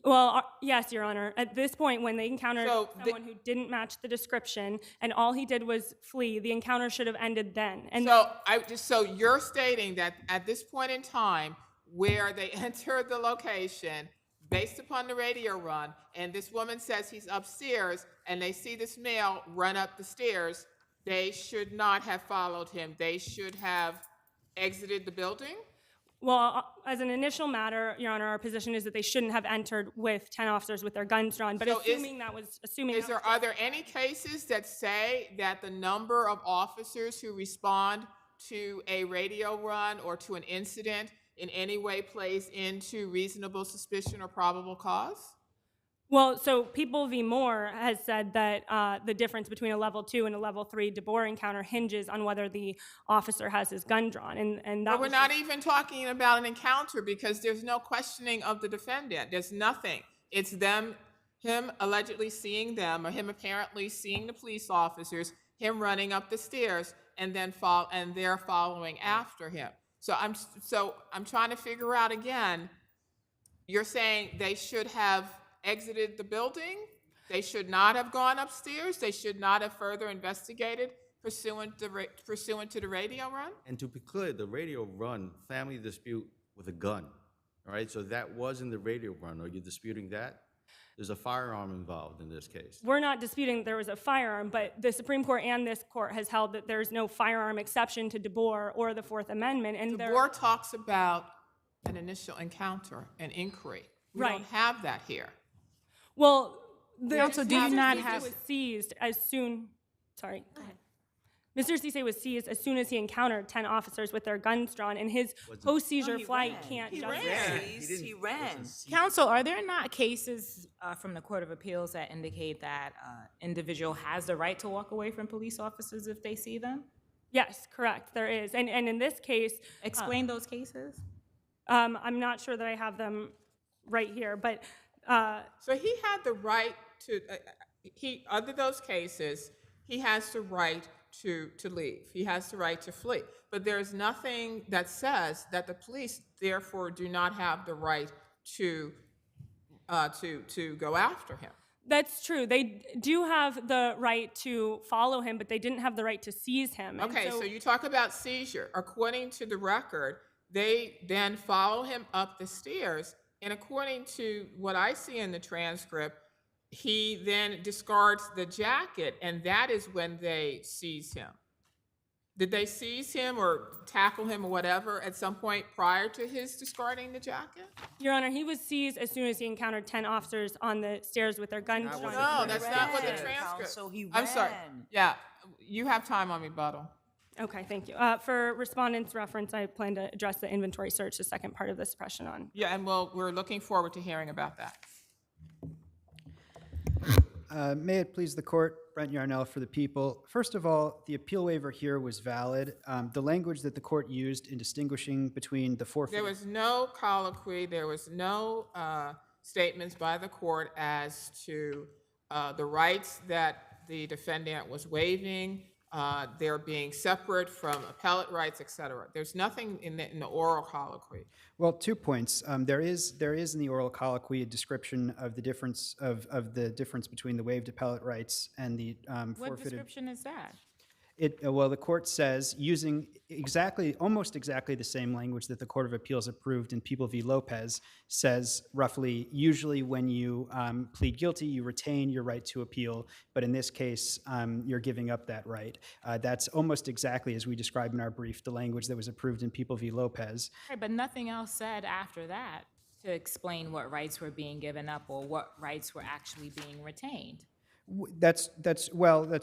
Well, yes, Your Honor. At this point, when they encountered someone who didn't match the description and all he did was flee, the encounter should have ended then. And so you're stating that at this point in time, where they entered the location, based upon the radio run, and this woman says he's upstairs, and they see this male run up the stairs, they should not have followed him. They should have exited the building? Well, as an initial matter, Your Honor, our position is that they shouldn't have entered with 10 officers with their guns drawn. But So are there any cases that say that the number of officers who respond to a radio run or to an incident in any way plays into reasonable suspicion or probable cause? Well, so People v. Moore has said that the difference between a level 2 and a level 3 DeBoer encounter hinges on whether the officer has his gun drawn. And that But we're not even talking about an encounter because there's no questioning of the defendant. There's nothing. It's him allegedly seeing them, or him apparently seeing the police officers, him running up the stairs, and then they're following after him. So I'm trying to figure out again, you're saying they should have exited the building? They should not have gone upstairs? They should not have further investigated pursuant to the radio run? And to be clear, the radio run, family dispute with a gun, all right? So that was in the radio run. Are you disputing that? There's a firearm involved in this case. We're not disputing there was a firearm, but the Supreme Court and this court has held that there's no firearm exception to DeBoer or the Fourth Amendment. And DeBoer talks about an initial encounter, an inquiry. We don't have that here. Well, the Counsel, do you not have? was seized as soon. Sorry. Go ahead. Mr. Cece was seized as soon as he encountered 10 officers with their guns drawn, and his post-seizure flight can't justify. He ran. Counsel, are there not cases from the Court of Appeals that indicate that individual has the right to walk away from police officers if they see them? Yes, correct. There is, and in this case, explain those cases. I'm not sure that I have them right here, but so he had the right to. Under those cases, he has the right to leave. He has the right to flee. But there's nothing that says that the police, therefore, do not have the right to go after him. That's true. They do have the right to follow him, but they didn't have the right to seize him. And Okay, so you talk about seizure. According to the record, they then follow him up the stairs, and according to what I see in the transcript, he then discards the jacket, and that is when they seize him. Did they seize him or tackle him or whatever at some point prior to his discarding the jacket? Your Honor, he was seized as soon as he encountered 10 officers on the stairs with their guns drawn. No, that's not what the transcript. So he ran. I'm sorry. Yeah, you have time on rebuttal. Okay, thank you. For respondents' reference, I plan to address the inventory search, the second part of the suppression on. Yeah, and we're looking forward to hearing about that. May it please the court, Brent Yarnell for the people. First of all, the appeal waiver here was valid. The language that the court used in distinguishing between the forfeit. There was no colloquy, there was no statements by the court as to the rights that the defendant was waiving, they're being separate from appellate rights, et cetera. There's nothing in the oral colloquy. Well, 2 points. There is in the oral colloquy a description of the difference between the waived appellate rights and the forfeited. What description is that? Well, the court says, using almost exactly the same language that the Court of Appeals approved in People v. Lopez, says roughly, usually when you plead guilty, you retain your right to appeal, but in this case, you're giving up that right. That's almost exactly, as we described in our brief, the language that was approved in People v. Lopez. Right, but nothing else said after that to explain what rights were being given up or what rights were actually being retained. That's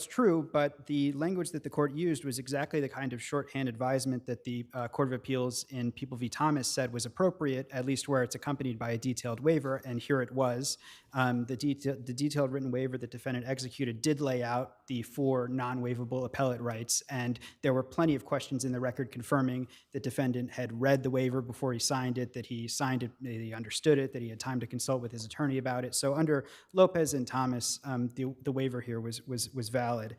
true, but the language that the court used was exactly the kind of shorthand advisement that the Court of Appeals in People v. Thomas said was appropriate, at least where it's accompanied by a detailed waiver, and here it was. The detailed written waiver the defendant executed did lay out the 4 non-waivable appellate rights, and there were plenty of questions in the record confirming the defendant had read the waiver before he signed it, that he signed it, that he understood it, that he had time to consult with his attorney about it. So under Lopez and Thomas, the waiver here was valid.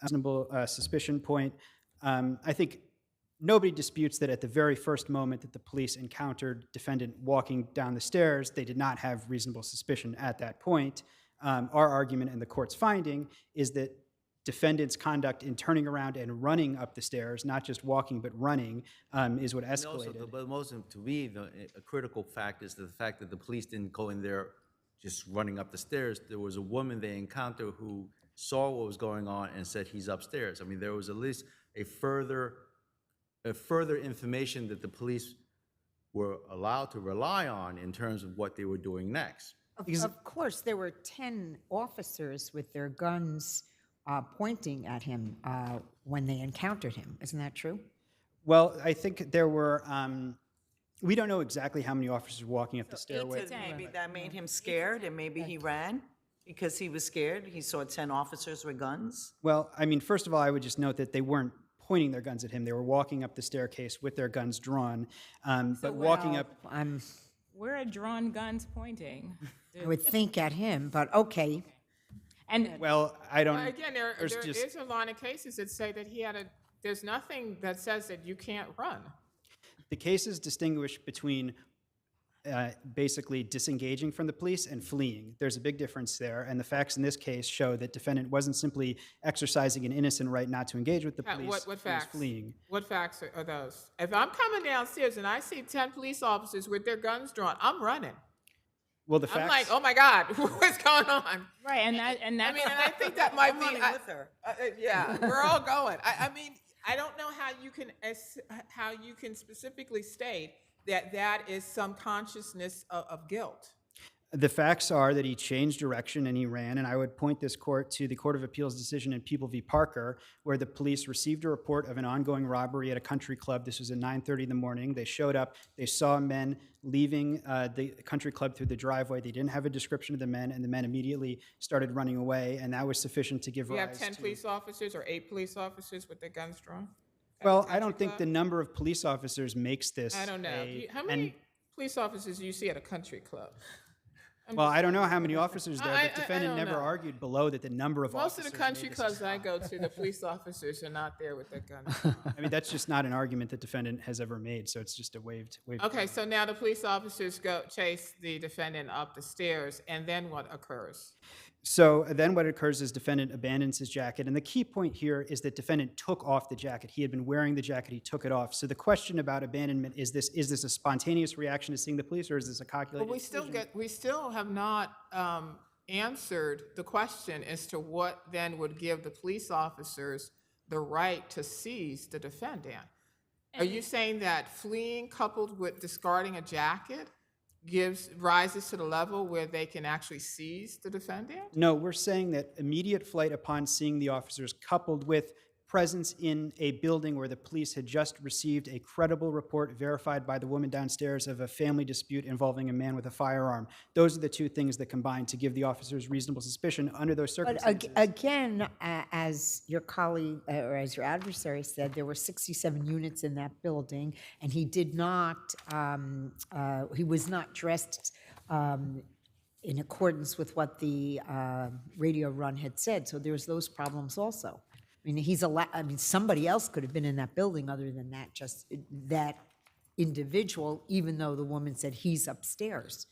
Reasonable suspicion point. I think nobody disputes that at the very first moment that the police encountered defendant walking down the stairs, they did not have reasonable suspicion at that point. Our argument and the court's finding is that defendant's conduct in turning around and running up the stairs, not just walking but running, is what escalated. But most, to me, a critical fact is the fact that the police didn't go in there just running up the stairs. There was a woman they encountered who saw what was going on and said he's upstairs. I mean, there was at least a further information that the police were allowed to rely on in terms of what they were doing next. Of course, there were 10 officers with their guns pointing at him when they encountered him. Isn't that true? Well, I think there were, we don't know exactly how many officers were walking up the stairway. Maybe that made him scared, and maybe he ran because he was scared. He saw 10 officers with guns. Well, I mean, first of all, I would just note that they weren't pointing their guns at him. They were walking up the staircase with their guns drawn. But walking up... Where are drawn guns pointing? I would think at him, but okay. And well, I don't... Well, again, there is a line of cases that say that there's nothing that says that you can't run. The cases distinguish between basically disengaging from the police and fleeing. There's a big difference there, and the facts in this case show that defendant wasn't simply exercising an innocent right not to engage with the police. What facts? He was fleeing. What facts are those? If I'm coming downstairs and I see 10 police officers with their guns drawn, I'm running. Well, the I'm facts. like, oh my God, what's going on? Right, and I that mean, and I think that might I'm be. running with her. Yeah, we're all going. I mean, I don't know how you can specifically state that that is some consciousness of guilt. The facts are that he changed direction and he ran, and I would point this court to the Court of Appeals decision in People v. Parker, where the police received a report of an ongoing robbery at a country club. This was at 9:30 in the morning. They showed up. They saw men leaving the country club through the driveway. They didn't have a description of the men, and the men immediately started running away, and that was sufficient to give We rise have 10 to... police officers or 8 police officers with their guns drawn? Well, I don't think the number of police officers makes this I don't know. How many police officers do you see at a country club? Well, I don't know how many officers there, I but defendant don't never know. argued below that the number of Most officers... of the country made this clubs I go to, the police officers are not there with their guns. I mean, that's just not an argument that defendant has ever made, so it's just a waived... Okay, so now the police officers chase the defendant up the stairs, and then what occurs? So then what occurs is defendant abandons his jacket, and the key point here is that defendant took off the jacket. He had been wearing the jacket, he took it off. So the question about abandonment is this a spontaneous reaction to seeing the police, or is this a calculated But we still have not answered the question as to what then would give the police officers the right to seize the defendant. Are you saying that fleeing coupled with discarding a jacket rises to the level where they can actually seize the defendant? No, we're saying that immediate flight upon seeing the officers coupled with presence in a building where the police had just received a credible report verified by the woman downstairs of a family dispute involving a man with a firearm. Those are the two things that combine to give the officers reasonable suspicion under those circumstances. But again, as your colleague, or as your adversary said, there were 67 units in that building, and he did not, he was not dressed in accordance with what the radio run had said. So there's those problems also. I mean, somebody else could have been in that building other than that, just that individual, even though the woman said he's upstairs.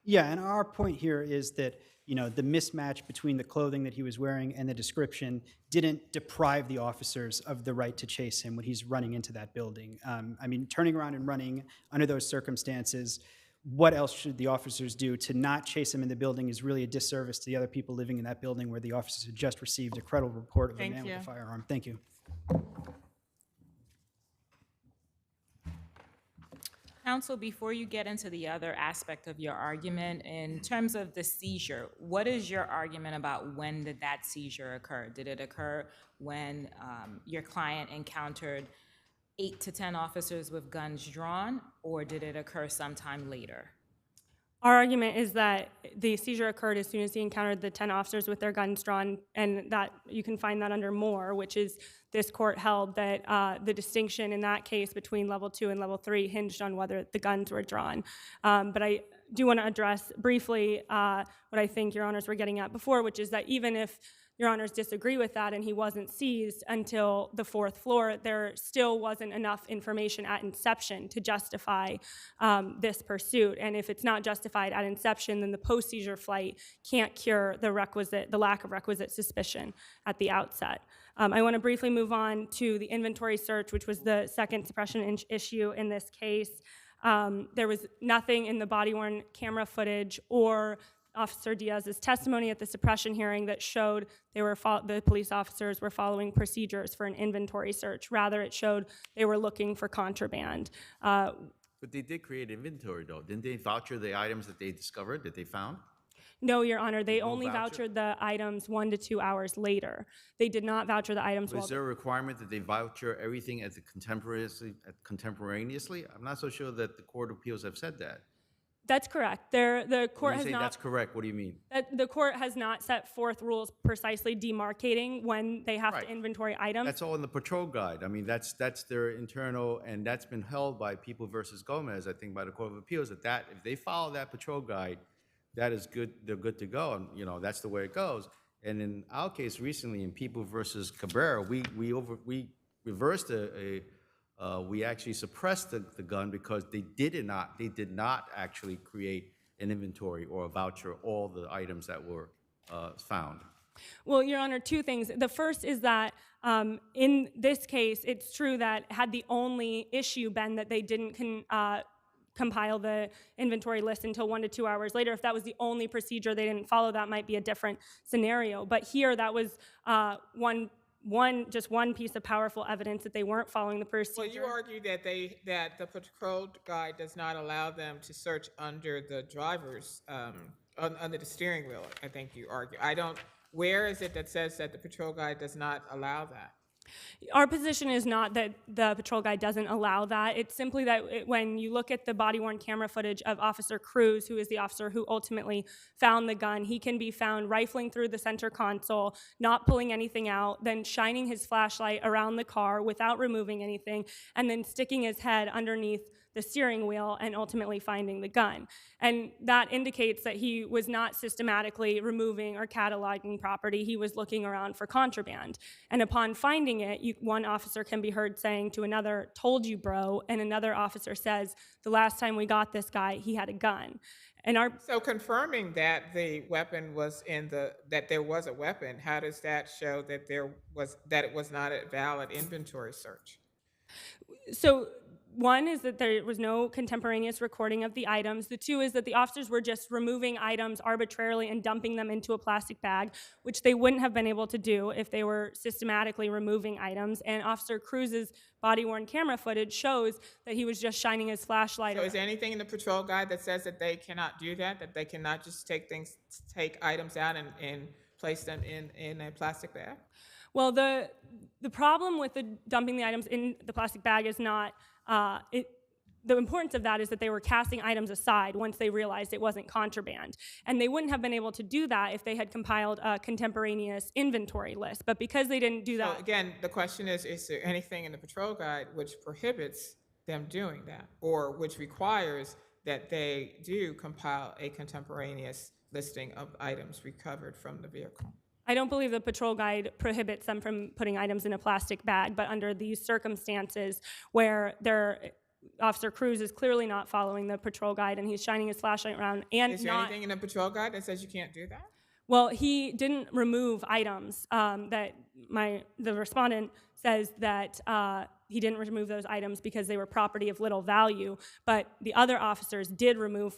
Yeah, and our point here is that, you know, the mismatch between the clothing that he was wearing and the description didn't deprive the officers of the right to chase him when he's running into that building. I mean, turning around and running under those circumstances, what else should the officers do? To not chase him in the building is really a disservice to the other people living in that building where the officers had just received a credible report of a man with a firearm. Thank you. Counsel, before you get into the other aspect of your argument, in terms of the seizure, what is your argument about when did that seizure occur? Did it occur when your client encountered 8 to 10 officers with guns drawn, or did it occur sometime later? Our argument is that the seizure occurred as soon as he encountered the 10 officers with their guns drawn, and that you can find that under Moore, which is this court held that the distinction in that case between level 2 and level 3 hinged on whether the guns were drawn. But I do want to address briefly what I think Your Honors were getting at before, which is that even if Your Honors disagree with that and he wasn't seized until the 4th floor, there still wasn't enough information at inception to justify this pursuit. And if it's not justified at inception, then the post-seizure flight can't cure the lack of requisite suspicion at the outset. I want to briefly move on to the inventory search, which was the second suppression issue in this case. There was nothing in the body-worn camera footage or Officer Diaz's testimony at the suppression hearing that showed the police officers were following procedures for an inventory search. Rather, it showed they were looking for contraband. But they did create inventory, though. Didn't they voucher the items that they discovered, that they found? No, Your Honor, they No only voucher? vouchered the items 1 to 2 hours later. They did not voucher the items Was there a requirement that they voucher everything at contemporaneously? I'm not so sure that the Court of Appeals have said that. That's correct. The court When you has say not. that's correct, what do you mean? The court has not set forth rules precisely demarcating when they have to inventory items. That's all in the patrol guide. I mean, that's their internal, and that's been held by People versus Gomez, I think, by the Court of Appeals, that if they follow that patrol guide, that is good, they're good to go, and, you know, that's the way it goes. And in our case recently, in People versus Cabrera, we reversed we actually suppressed the gun because they did not actually create an inventory or a voucher all the items that were found. Well, Your Honor, 2 things. The first is that in this case, it's true that had the only issue been that they didn't compile the inventory list until 1 to 2 hours later. If that was the only procedure they didn't follow, that might be a different scenario. But here, that was just one piece of powerful evidence that they weren't following the procedure. Well, you argue that that the patrol guide does not allow them to search under the driver's, under the steering wheel, I think you argue. Where is it that says that the patrol guide does not allow that? Our position is not that the patrol guide doesn't allow that. It's simply that when you look at the body-worn camera footage of Officer Cruz, who is the officer who ultimately found the gun, he can be found rifling through the center console, not pulling anything out, then shining his flashlight around the car without removing anything, and then sticking his head underneath the steering wheel and ultimately finding the gun. And that indicates that he was not systematically removing or cataloging property. He was looking around for contraband. And upon finding it, one officer can be heard saying to another, "Told you, bro," and another officer says, "The last time we got this guy, he had a gun." And So confirming that the weapon was that there was a weapon, how does that show that it was not a valid inventory search? So one is that there was no contemporaneous recording of the items. The two is that the officers were just removing items arbitrarily and dumping them into a plastic bag, which they wouldn't have been able to do if they were systematically removing items. And Officer Cruz's body-worn camera footage shows that he was just shining his flashlight. So is there anything in the patrol guide that says that they cannot do that they cannot just take items out and place them in a plastic bag? Well, the problem with dumping the items in the plastic bag is not, the importance of that is that they were casting items aside once they realized it wasn't contraband. And they wouldn't have been able to do that if they had compiled a contemporaneous inventory list. But because they didn't do that. So again, the question is there anything in the patrol guide which prohibits them doing that, or which requires that they do compile a contemporaneous listing of items recovered from the vehicle? I don't believe the patrol guide prohibits them from putting items in a plastic bag, but under these circumstances where Officer Cruz is clearly not following the patrol guide and he's shining his flashlight around and Is there anything in the patrol guide that says you can't do that? Well, he didn't remove items the respondent says that he didn't remove those items because they were property of little value, but the other officers did remove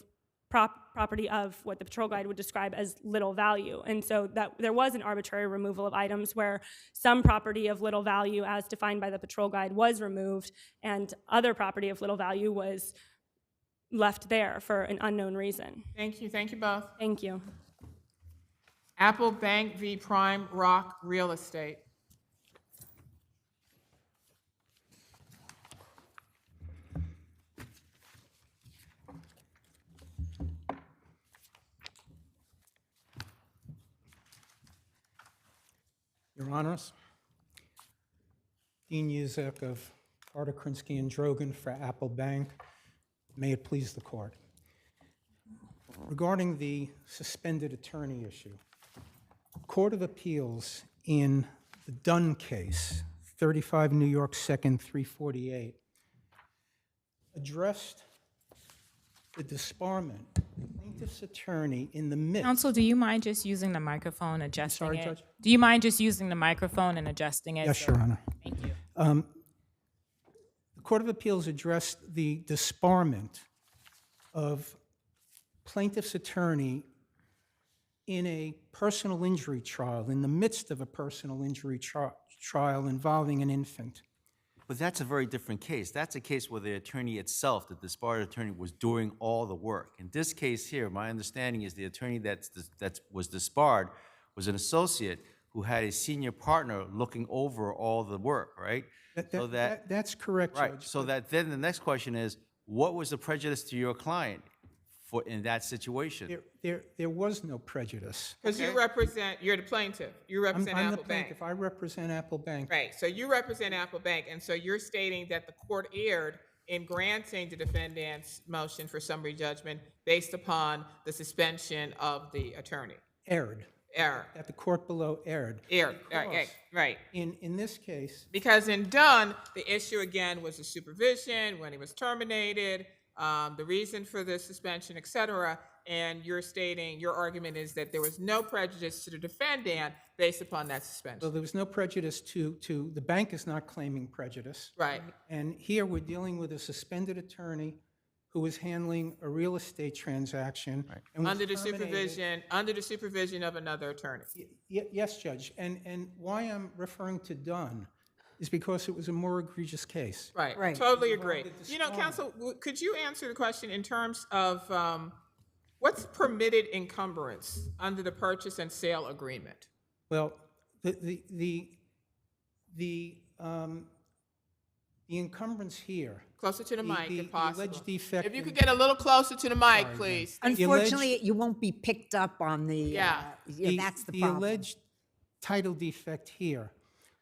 property of what the patrol guide would describe as little value. And so that there was an arbitrary removal of items where some property of little value as defined by the patrol guide was removed and other property of little value was left there for an unknown reason. Thank you. Thank you both. Thank you. Apple Bank v. Prime Rock Real Estate. Your Honors, Dean Yuzek of Carter, Krinsky, and Drogan for Apple Bank. May it please the Court. Regarding the suspended attorney issue, Court of Appeals in the Dunn case, 35 New York 2nd 348, addressed the disbarment of the plaintiff's attorney in the midst. Counsel, do you mind just using the microphone, adjusting sorry, it? Judge? Do you mind just using the microphone and adjusting it? Yes, Your Honor. Thank you. The Court of Appeals addressed the disbarment of plaintiff's attorney in a personal injury trial, in the midst of a personal injury trial involving an infant. But that's a very different case. That's a case where the attorney itself, the disbarred attorney, was doing all the work. In this case here, my understanding is the attorney that was disbarred was an associate who had a senior partner looking over all the work, right? That's correct, right. Judge. So that then the next question is, what was the prejudice to your client in that situation? There was no prejudice. Because you're the plaintiff. You represent I'm the Apple Bank. plaintiff. I represent Apple Bank. Right, so you represent Apple Bank, and so you're stating that the court erred in granting the defendant's motion for summary judgment based upon the suspension of the attorney. Erred. That the court below erred. Right. In this case. Because in Dunn, the issue again was the supervision, when he was terminated, the reason for the suspension, et cetera, and you're stating, your argument is that there was no prejudice to the defendant based upon that suspension. So there was no prejudice to the bank is not claiming prejudice. Right. And here we're dealing with a suspended attorney who was handling a real estate transaction. And was Under the terminated. supervision of another attorney. Yes, Judge, and why I'm referring to Dunn is because it was a more egregious case. Right, Right. totally agree. You know, counsel, could you answer the question in terms of what's permitted encumbrance under the purchase and sale agreement? Well, the encumbrance here. Closer to the mic, if The possible. alleged defect. If you could get a little closer to the mic, Sorry, please. Unfortunately, you won't be picked up on the, Yeah. that's the problem. alleged title defect here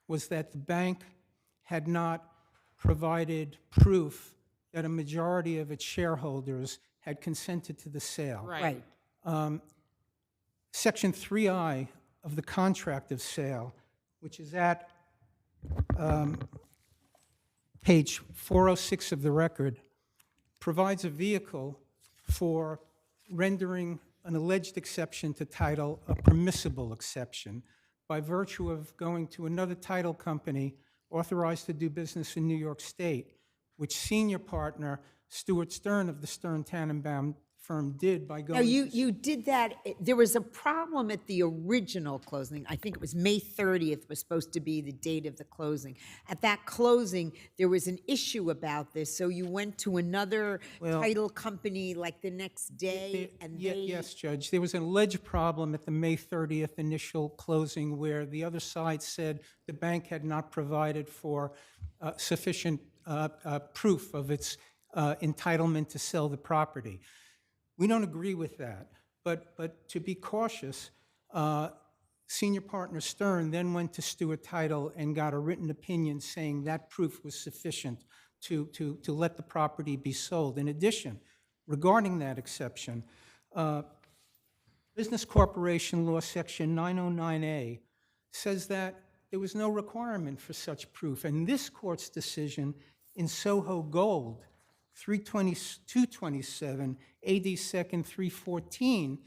was that the bank had not provided proof that a majority of its shareholders had consented to the sale. Right. Section 3I of the contract of sale, which is at page 406 of the record, provides a vehicle for rendering an alleged exception to title a permissible exception by virtue of going to another title company authorized to do business in New York State, which senior partner Stuart Stern of the Stern Tannenbaum firm did by going. No, you did that. There was a problem at the original closing. I think it was May 30th was supposed to be the date of the closing. At that closing, there was an issue about this, so you went to another title company like the next day, and they. Yes, Judge. There was an alleged problem at the May 30th initial closing where the other side said the bank had not provided for sufficient proof of its entitlement to sell the property. We don't agree with that, but to be cautious, senior partner Stern then went to Stewart Title and got a written opinion saying that proof was sufficient to let the property be sold. In addition, regarding that exception, Business Corporation Law Section 909A says that there was no requirement for such proof, and this court's decision in Soho Gold 227 AD 2nd 314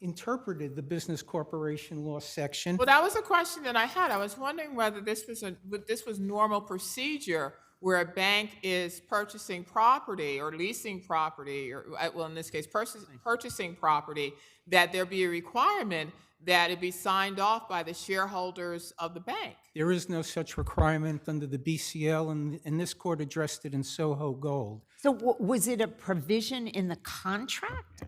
interpreted the Business Corporation Law section. Well, that was a question that I had. I was wondering whether this was normal procedure where a bank is purchasing property or leasing property, or well, in this case, purchasing property, that there be a requirement that it be signed off by the shareholders of the bank. There is no such requirement under the BCL, and this court addressed it in Soho Gold. So was it a provision in the contract?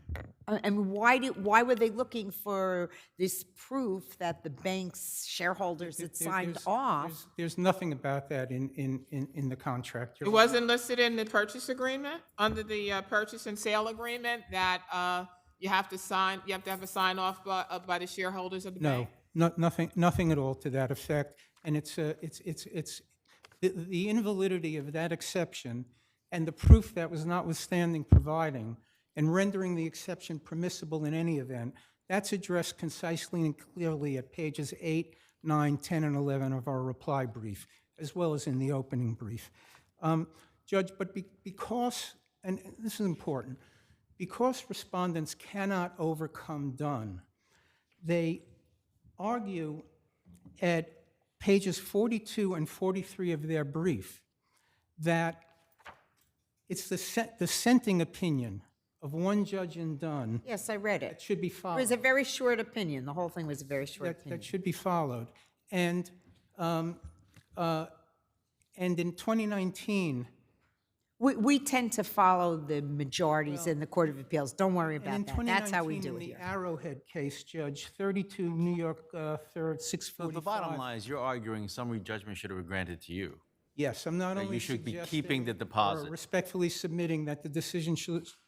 And why were they looking for this proof that the bank's shareholders had signed off? There's nothing about that in the contract. It wasn't listed in the purchase agreement, under the purchase and sale agreement, that you have to have a sign off by the shareholders of the bank? No, nothing at all to that effect. And it's the invalidity of that exception and the proof that was notwithstanding providing and rendering the exception permissible in any event, that's addressed concisely and clearly at pages 8, 9, 10, and 11 of our reply brief, as well as in the opening brief. Judge, but because, and this is important, because respondents cannot overcome Dunn, they argue at pages 42 and 43 of their brief that it's the dissenting opinion of one judge in Dunn. Yes, I read it. That should be followed. It was a very short opinion. The whole thing was a very short opinion. That should be followed. And in 2019, we tend to follow the majorities in the Court of Appeals. Don't worry about that. That's how we do it in here. the Arrowhead case, Judge, 32 New York 3rd, 645. The bottom line is you're arguing summary judgment should have been granted to you. Yes, I'm not That only you should be suggesting keeping the or deposit. respectfully submitting that the decision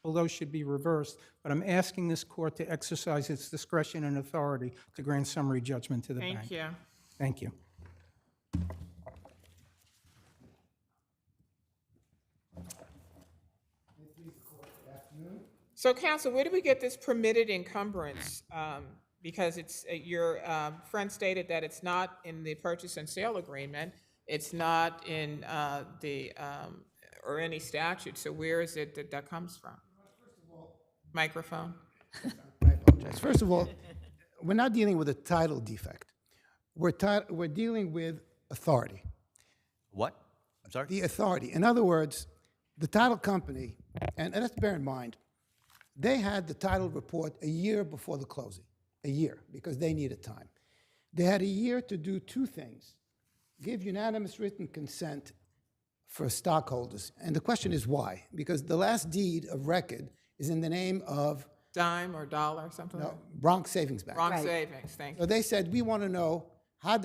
below should be reversed, but I'm asking this court to exercise its discretion and authority to grant summary judgment to the bank. Thank you. Thank you. So, counsel, where do we get this permitted encumbrance? Because it's your friend stated that it's not in the purchase and sale agreement. It's not in or any statute. So where is it that comes from? Microphone. I apologize. First of all, we're not dealing with a title defect. We're dealing with authority. What? I'm sorry? The authority. In other words, the title company, and let's bear in mind, they had the title report a year before the closing, a year, because they needed time. They had a year to do two things: give unanimous written consent for stockholders. And the question is why? Because the last deed of record is in the name of Dime or dollar or something? no, Bronx Savings Bank. Bronx Savings, thank you. So they said, we want to know, how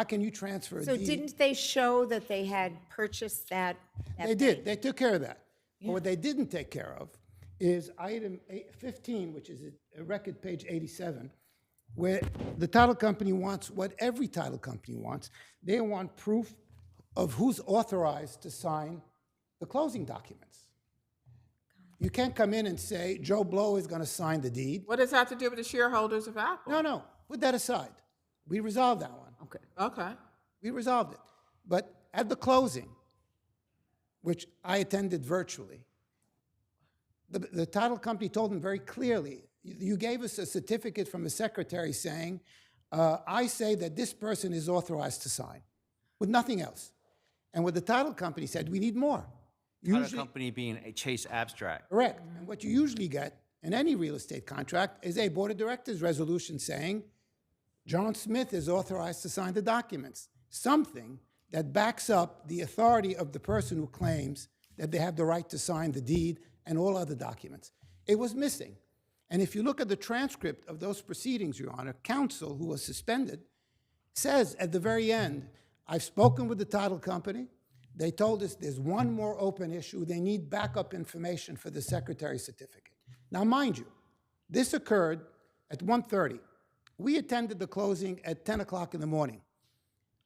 can you transfer a So deed? didn't they show that they had purchased that? They did. They took care of that. But what they didn't take care of is item 15, which is a record page 87, where the title company wants what every title company wants. They want proof of who's authorized to sign the closing documents. You can't come in and say, Joe Blow is going to sign the deed. What does that have to do with the shareholders of Apple? No, put that aside. We resolved that one. Okay. We resolved it. But at the closing, which I attended virtually, the title company told them very clearly, you gave us a certificate from the secretary saying, I say that this person is authorized to sign, with nothing else. And what the title company said, we need more. Title company being a Chase Abstract. Correct. And what you usually get in any real estate contract is a board of directors resolution saying, John Smith is authorized to sign the documents. Something that backs up the authority of the person who claims that they have the right to sign the deed and all other documents. It was missing. And if you look at the transcript of those proceedings, Your Honor, counsel, who was suspended, says at the very end, I've spoken with the title company. They told us there's one more open issue. They need backup information for the secretary's certificate. Now, mind you, this occurred at 1:30. We attended the closing at 10 o'clock in the morning.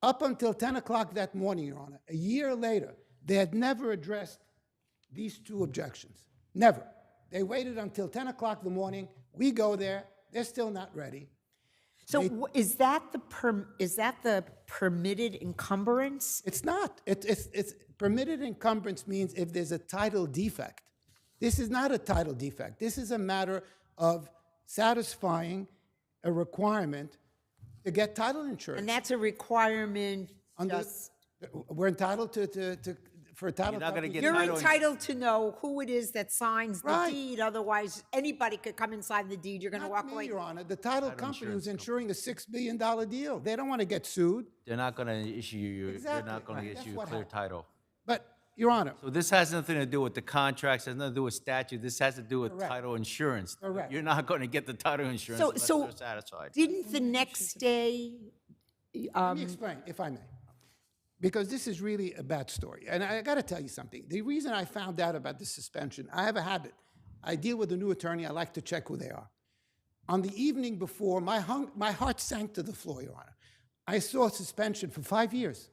Up until 10 o'clock that morning, Your Honor, a year later, they had never addressed these two objections. Never. They waited until 10 o'clock in the morning. We go there. They're still not ready. So is that the permitted encumbrance? It's not. It's permitted encumbrance means if there's a title defect. This is not a title defect. This is a matter of satisfying a requirement to get title insurance. And that's a requirement We're entitled for a title You're not gonna company. get You're title entitled to know who it is that signs the Right. deed, otherwise anybody could come inside the deed, you're gonna Not walk me, away. Your Honor. The title company who's insurance insuring a $6 billion deal. They don't want to get sued. They're not going to issue you, they're Exactly. not going Right. to That's issue what clear happened. title. But, Your Honor, So this has nothing to do with the contracts, has nothing to do with statute, this has to do with Correct. title insurance. Correct. You're not going to get the title insurance unless So they're satisfied. didn't the next day, let me explain, if I may. Because this is really a bad story. And I got to tell you something. The reason I found out about the suspension, I have a habit. I deal with a new attorney. I like to check who they are. On the evening before, my heart sank to the floor, Your Honor. I saw suspension for 5 years.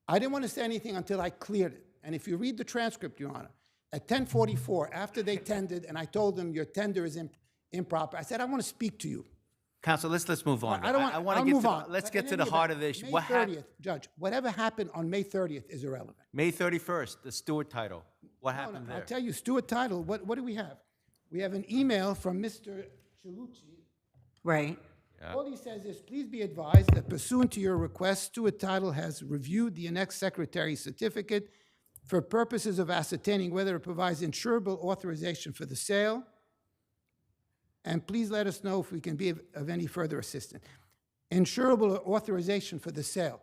I didn't want to say anything until I cleared it. And if you read the transcript, Your Honor, at 10:44, after they tendered, and I told them your tender is improper, I said, I want to speak to you. Counsel, let's move on. I don't want. I want I'll to get move to, on. let's But get in to the any heart event, of the issue. May What 30th, Judge, whatever happened on May 30th is irrelevant. May 31st, the Stewart title. What happened I'll there? tell you, Stewart Title, what do we have? We have an email from Mr. Cilucci. right? All he says is, please be advised that pursuant to your request, Stewart Title has reviewed the annexed secretary's certificate for purposes of ascertaining whether it provides insurable authorization for the sale. And please let us know if we can be of any further assistance. Insurable authorization for the sale.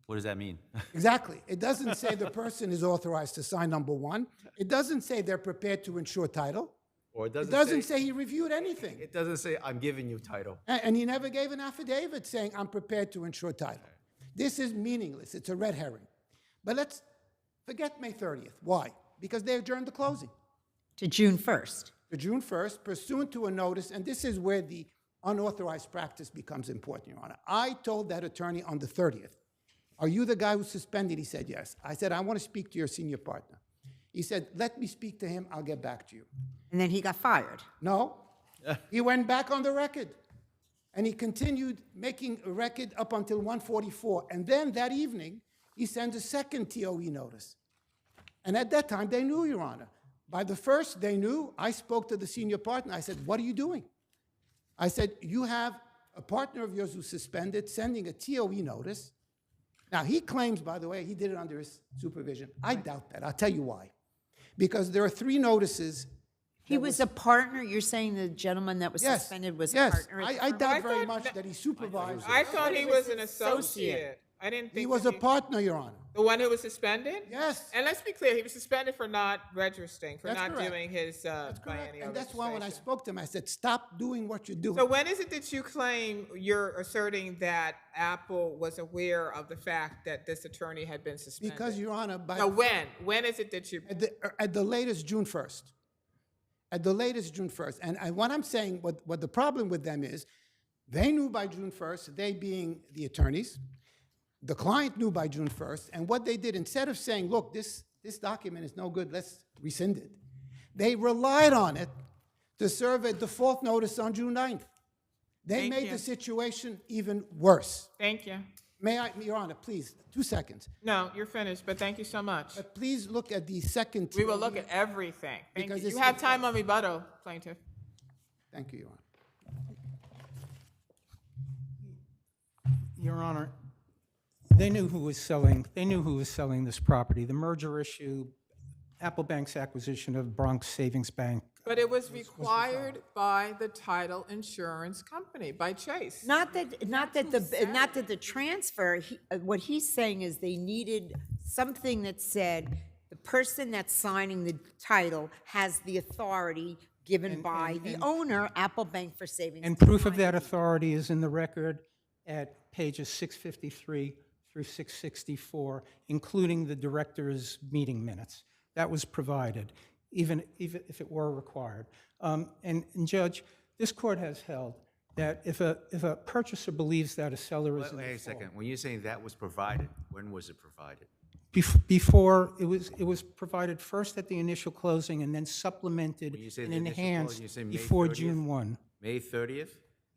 What does that mean? Exactly. It doesn't say the person is authorized to sign, number one. It doesn't say they're prepared to insure title. Or It doesn't say he reviewed anything. It doesn't say, I'm giving you title. And he never gave an affidavit saying, I'm prepared to insure title. This is meaningless. It's a red herring. But let's forget May 30th. Why? Because they adjourned the closing. To June 1st. To June 1st, pursuant to a notice, and this is where the unauthorized practice becomes important, Your Honor. I told that attorney on the 30th, are you the guy who's suspended? He said, yes. I said, I want to speak to your senior partner. He said, let me speak to him. I'll get back to you. And then he got fired. No. He went back on the record. And he continued making a record up until 1:44. And then that evening, he sends a second TOE notice. And at that time, they knew, Your Honor. By the first, they knew. I spoke to the senior partner. I said, what are you doing? I said, you have a partner of yours who's suspended sending a TOE notice Now, he claims, by the way, he did it under his supervision. I doubt that. I'll tell you why. Because there are 3 notices. He was a partner? You're saying the gentleman that was Yes, suspended was a yes. partner? at the I firm? doubt very much that he supervised. I thought he was an associate. I didn't think He was that a partner, Your Honor. the one who was suspended? Yes. And let's be clear, he was suspended for not registering, for That's not correct. doing his That's correct. biennial And that's why when I registration. spoke to him, I said, stop doing what you're doing. So when is it that you claim you're asserting that Apple was aware of the fact that this attorney had been suspended? Because, Your Honor, by No, when? When is it that you? at the latest June 1st. At the latest June 1st. And what I'm saying, what the problem with them is, they knew by June 1st, they being the attorneys, the client knew by June 1st, and what they did, instead of saying, look, this document is no good, let's rescind it, they relied on it to serve a default notice on June 9th. They Thank made you. the situation even worse. Thank you. May I, Your Honor, please, 2 seconds. No, you're finished, but thank you so much. But please look at the second. We will look at everything. Thank Because you. it's- You have time on rebuttal, plaintiff. Thank you, Your Honor. Your Honor, they knew who was selling this property. The merger issue, Apple Bank's acquisition of Bronx Savings Bank. But it was required by the title insurance company, by Chase. Not that the transfer, what he's saying is they needed something that said the person that's signing the title has the authority given by the owner, Apple Bank for Savings. And proof of that authority is in the record at pages 653 through 664, including the director's meeting minutes. That was provided, even if it were required. And Judge, this court has held that if a purchaser believes that a seller is in Wait a default, second. When you're saying that was provided, when was it provided? before it was provided first at the initial closing and then supplemented When you say and the initial closing, enhanced you say May before 30th? June 1. May 30th?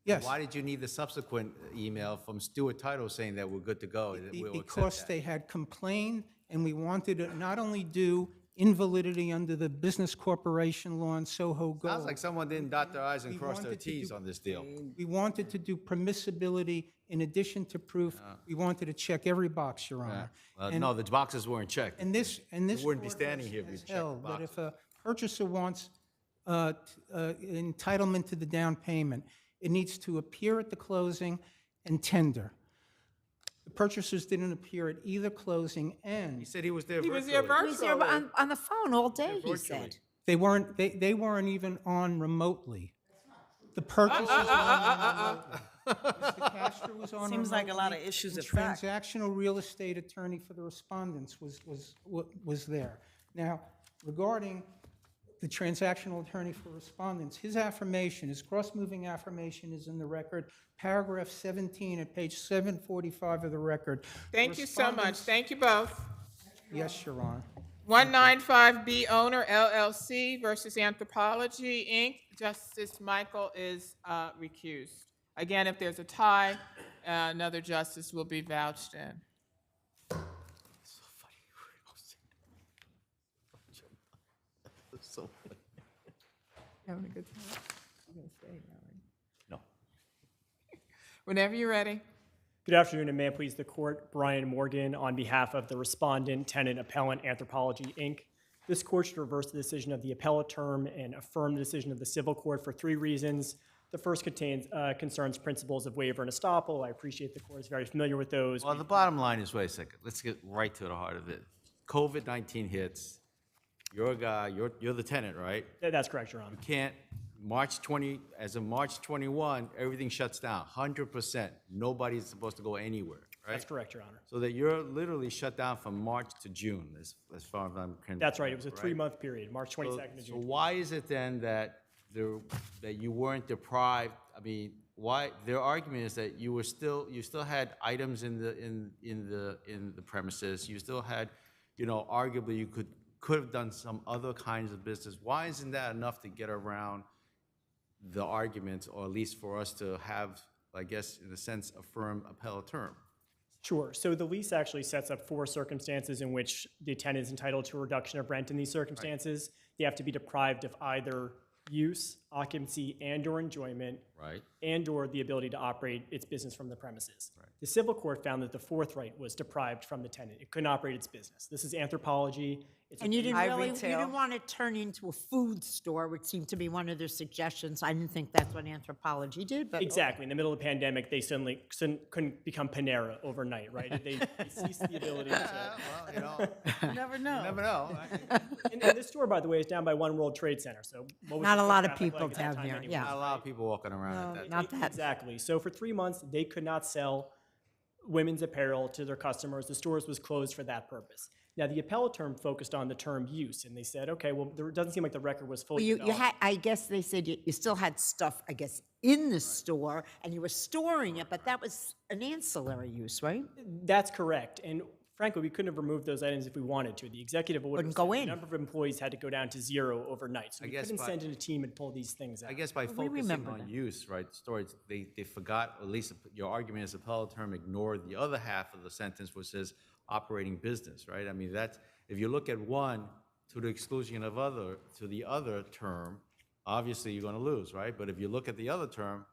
Yes. Why did you need the subsequent email from Stuart Title saying that we're good to go? that we'll accept Because that? they had complained, and we wanted to not only do invalidity under the business corporation law in Soho Gold. Sounds like someone didn't dot their i's and We cross their wanted to t's do- on this deal. We wanted to do permissibility in addition to proof. We wanted to check every box, Your Honor. Well, And- no, the boxes weren't checked. And this We wouldn't be court standing has- here if we has checked the held that boxes. if a purchaser wants entitlement to the down payment, it needs to appear at the closing and tender. The purchasers didn't appear at either closing and. He said he was there He was virtually. there He was there virtually. on the phone all day, he virtually. said. They weren't even on remotely. The purchasers were on remotely. Mr. Castro was on Seems like a lot of remotely, issues and of fact. transactional real estate attorney for the respondents was there. Now, regarding the transactional attorney for respondents, his affirmation, his cross-moving affirmation is in the record, paragraph 17 at page 745 of the record. Thank you so much. Respondents- Thank you both. Yes, Your Honor. 195B Owner LLC versus Anthropology, Inc. Justice Michael is recused. Again, if there's a tie, another justice will be vouched in. So funny. Having a good time? You're gonna stay now, right? No. Whenever you're ready. Good afternoon, and may it please the court. Brian Morgan on behalf of the respondent, tenant, appellant, Anthropology, Inc. This court should reverse the decision of the appellate term and affirm the decision of the civil court for 3 reasons. The first concerns principles of waiver and estoppel. I appreciate the court is very familiar with those. Well, the bottom line is, wait a second, let's get right to the heart of it. COVID-19 hits, you're a guy, you're the tenant, right? That's correct, Your Honor. You can't, as of March 21, everything shuts down, 100%. Nobody's supposed to go anywhere, right? That's correct, Your Honor. So that you're literally shut down from March to June, as far as I'm concerned. That's right. It was a 3-month period, March 22nd to So June. why is it then that you weren't deprived? I mean, why? Their argument is that you still had items in the premises. You still had, arguably you could have done some other kinds of business. Why isn't that enough to get around the arguments, or at least for us to have, I guess, in a sense, a firm appellate term? Sure. So the lease actually sets up 4 circumstances in which the tenant is entitled to a reduction of rent. In these circumstances, they have to be deprived of either use, occupancy, and/or enjoyment, Right. and/or the ability to operate its business from the premises. The civil court found that the fourth right was deprived from the tenant. It couldn't operate its business. This is Anthropology. It's And you didn't High really, you retail. didn't want to turn into a food store, which seemed to be one of their suggestions. I didn't think that's what Anthropology did, but. Exactly. In the middle of the pandemic, they suddenly couldn't become Panera overnight, right? They ceased the ability to. Well, you know, You never know. you never know. And this store, by the way, is down by One World Trade Center, so. what was Not the a lot of traffic people like at that down time there, anyway, yeah. Not a lot of people walking around at that. Not that. Exactly. So for 3 months, they could not sell women's apparel to their customers. The stores was closed for that purpose. Now, the appellate term focused on the term use, and they said, okay, well, there doesn't seem like the record was Well, fully you developed. had, I guess they said you still had stuff, I guess, in the store, and you were storing it, but that was an ancillary use, right? That's correct. And frankly, we couldn't have removed those items if we wanted to. The executive order Wouldn't said go the in. number of employees had to go down to 0 overnight. So I we guess couldn't by- send in a team and pull these things out. I guess by We focusing remember on that. use, right, storage, they forgot, at least your argument as appellate term ignored the other half of the sentence, which says operating business, right? I mean, that's, if you look at one to the exclusion of other, to the other term, obviously you're gonna lose, right? But if you look at the other term,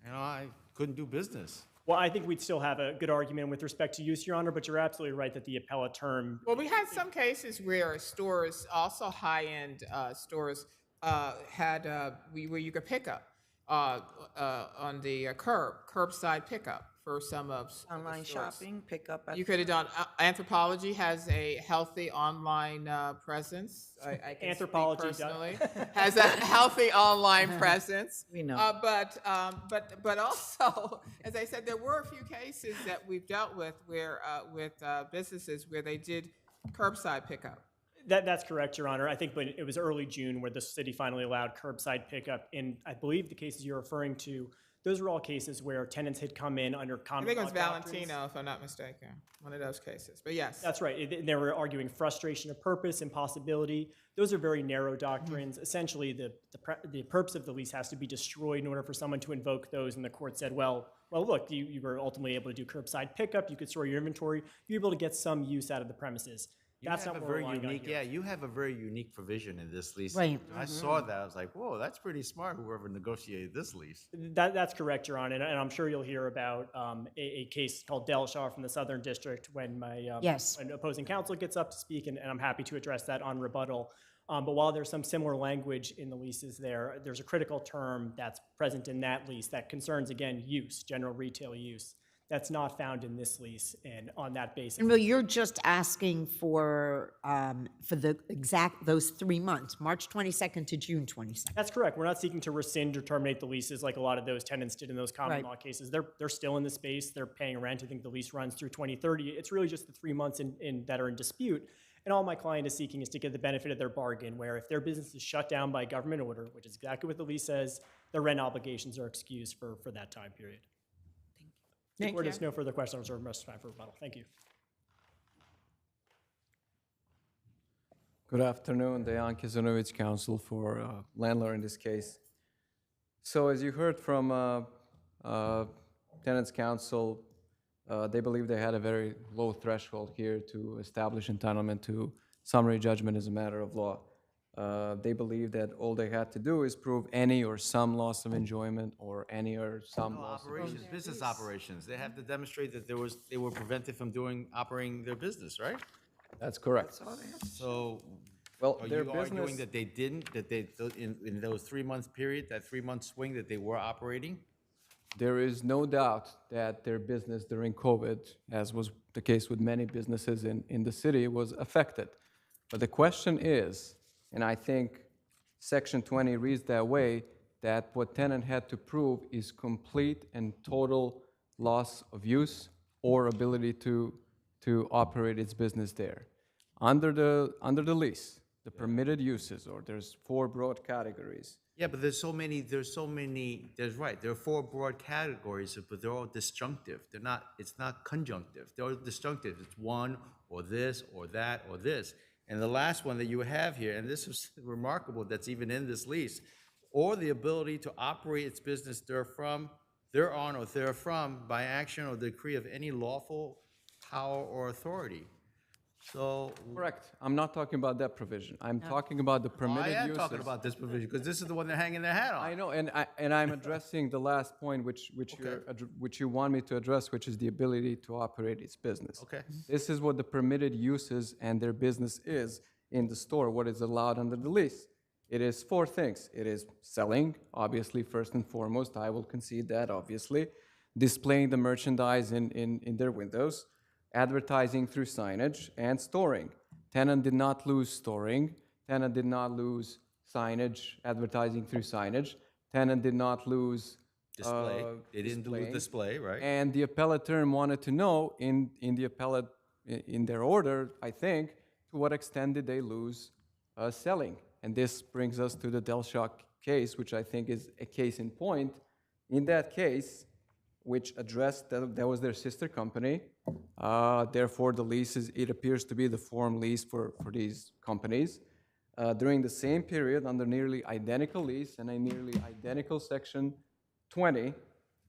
you know, I couldn't do business. Well, I think we'd still have a good argument with respect to use, Your Honor, but you're absolutely right that the appellate term. Well, we had some cases where stores, also high-end stores, had where you could pick up on the curbside pickup for some of the Online stores. shopping, pick up at. You could have done. Anthropology has a healthy online presence. I can speak Anthropology does. personally has a healthy online presence. We know. But also, as I said, there were a few cases that we've dealt with where with businesses where they did curbside pickup. That's correct, Your Honor. I think when it was early June where the city finally allowed curbside pickup. And I believe the cases you're referring to, those were all cases where tenants had come in under I common think it was law doctrines. Valentino, if I'm not mistaken, one of those cases. But yes. That's right. They were arguing frustration of purpose, impossibility. Those are very narrow doctrines. Essentially, the purpose of the lease has to be destroyed in order for someone to invoke those. And the court said, well, look, you were ultimately able to do curbside pickup. You could store your inventory. You're able to get some use out of the premises. That's You not have a what we're very relying on unique, here. yeah, you have a very unique provision in this lease. Right. When I saw that, I was like, whoa, that's pretty smart, whoever negotiated this lease. That's correct, Your Honor, and I'm sure you'll hear about a case called Delshaw from the Southern District when my Yes. when opposing counsel gets up to speak, and I'm happy to address that on rebuttal. But while there's some similar language in the leases there's a critical term that's present in that lease that concerns, again, use, general retail use. That's not found in this lease, and on that basis. And really, you're just asking for the exact, those 3 months, March 22nd to June 22nd. That's correct. We're not seeking to rescind or terminate the leases like a lot of those tenants did in those common Right. law cases. They're still in the space. They're paying rent. I think the lease runs through 2030. It's really just the 3 months that are in dispute. And all my client is seeking is to get the benefit of their bargain, where if their business is shut down by government order, which is exactly what the lease says, their rent obligations are excused for that time period. The Thank court you. has no further questions. I'll reserve the rest of the time for rebuttal. Thank you. Good afternoon, Dejan Kizanovic, counsel for landlord in this case. So as you heard from tenants counsel, they believe they had a very low threshold here to establish entitlement to summary judgment as a matter of law. They believe that all they had to do is prove any or some loss of enjoyment or any or some loss of Operations, business operations, they have to demonstrate that they were prevented from operating their business, right? That's correct. So, Well, are their you arguing business- that they didn't, that they, in those 3 months period, that 3 month swing, that they were operating? There is no doubt that their business during COVID, as was the case with many businesses in the city, was affected. But the question is, and I think Section 20 reads that way, that what tenant had to prove is complete and total loss of use or ability to operate its business there. Under the lease, the permitted uses, or there's 4 broad categories. Yeah, but there are 4 broad categories, but they're all disjunctive. It's not conjunctive. They're all disjunctive. It's one or this or that or this. And the last one that you have here, and this is remarkable, that's even in this lease, or the ability to operate its business thereon or therefrom by action or decree of any lawful power or authority. So. Correct. I'm not talking about that provision. I'm talking about the permitted I am uses. talking about this provision, because this is the one they're hanging their hat on. I know, and I'm addressing the last point, which you want me to address, which is the ability to operate its business. Okay. This is what the permitted uses and their business is in the store, what is allowed under the lease. It is 4 things. It is selling, obviously, first and foremost. I will concede that, obviously. Displaying the merchandise in their windows, advertising through signage, and storing. Tenant did not lose storing. Tenant did not lose signage, advertising through signage. Tenant did not lose Display. They didn't lose displaying. display, right? And the appellate term wanted to know in the appellate, in their order, I think, to what extent did they lose selling. And this brings us to the Delshock case, which I think is a case in point. In that case, which addressed that was their sister company, therefore the leases, it appears to be the form lease for these companies. During the same period, under nearly identical lease and a nearly identical section 20,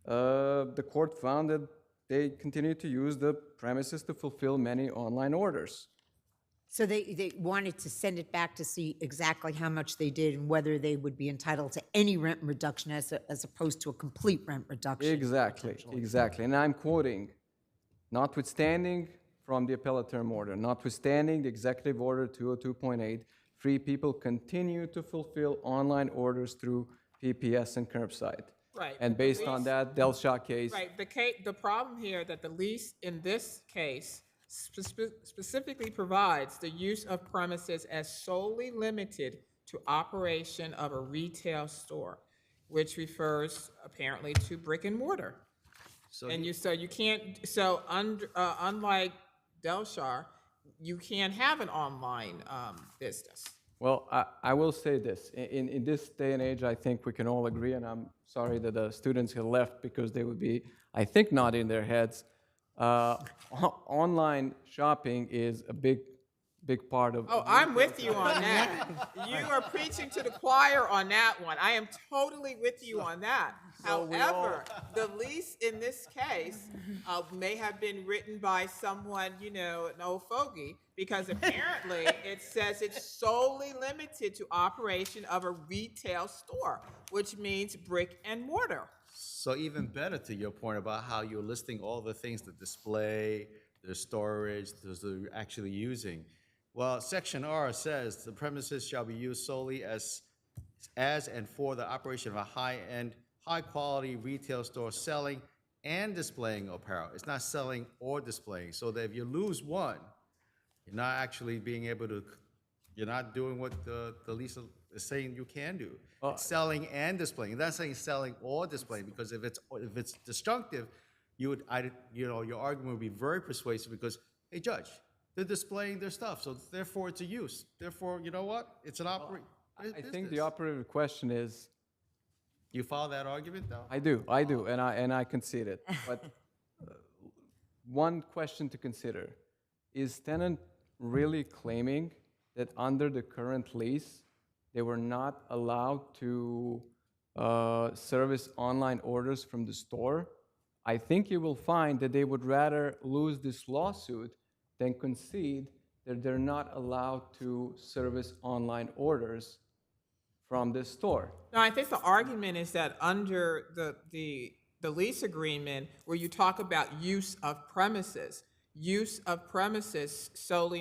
the court found that they continued to use the premises to fulfill many online orders. So they wanted to send it back to see exactly how much they did and whether they would be entitled to any rent reduction as opposed to a complete rent reduction. Exactly. And I'm quoting, notwithstanding from the appellate term order, notwithstanding the executive order 202.8, free people continue to fulfill online orders through PPS and curbside. Right. And based on that Delshock case. Right, the problem here that the lease in this case specifically provides the use of premises as solely limited to operation of a retail store, which refers apparently to brick and mortar. Unlike Delshar, you can't have an online business. Well, I will say this. In this day and age, I think we can all agree, and I'm sorry that the students have left because they would be, I think, nodding their heads. Online shopping is a big part of. Oh, I'm with you on that. You are preaching to the choir on that one. I am totally with you on that. However, the lease in this case may have been written by someone, an old fogey, because apparently it says it's solely limited to operation of a retail store, which means brick and mortar. So even better, to your point about how you're listing all the things, the display, the storage, those they're actually using. Well, Section R says the premises shall be used solely as and for the operation of a high-end, high-quality retail store selling and displaying apparel. It's not selling or displaying. So that if you lose one, you're not actually being able to, you're not doing what the lease is saying you can do. It's selling and displaying. It's not saying selling or displaying, because if it's disjunctive, your argument would be very persuasive because, hey, judge, they're displaying their stuff, so therefore it's a use. Therefore, you know what? It's an operation. I think the operative question is. You follow that argument, though? I do, and I concede it. But one question to consider: is tenant really claiming that under the current lease they were not allowed to service online orders from the store? I think you will find that they would rather lose this lawsuit than concede that they're not allowed to service online orders from this store. No, I think the argument is that under the lease agreement, where you talk about use of premises solely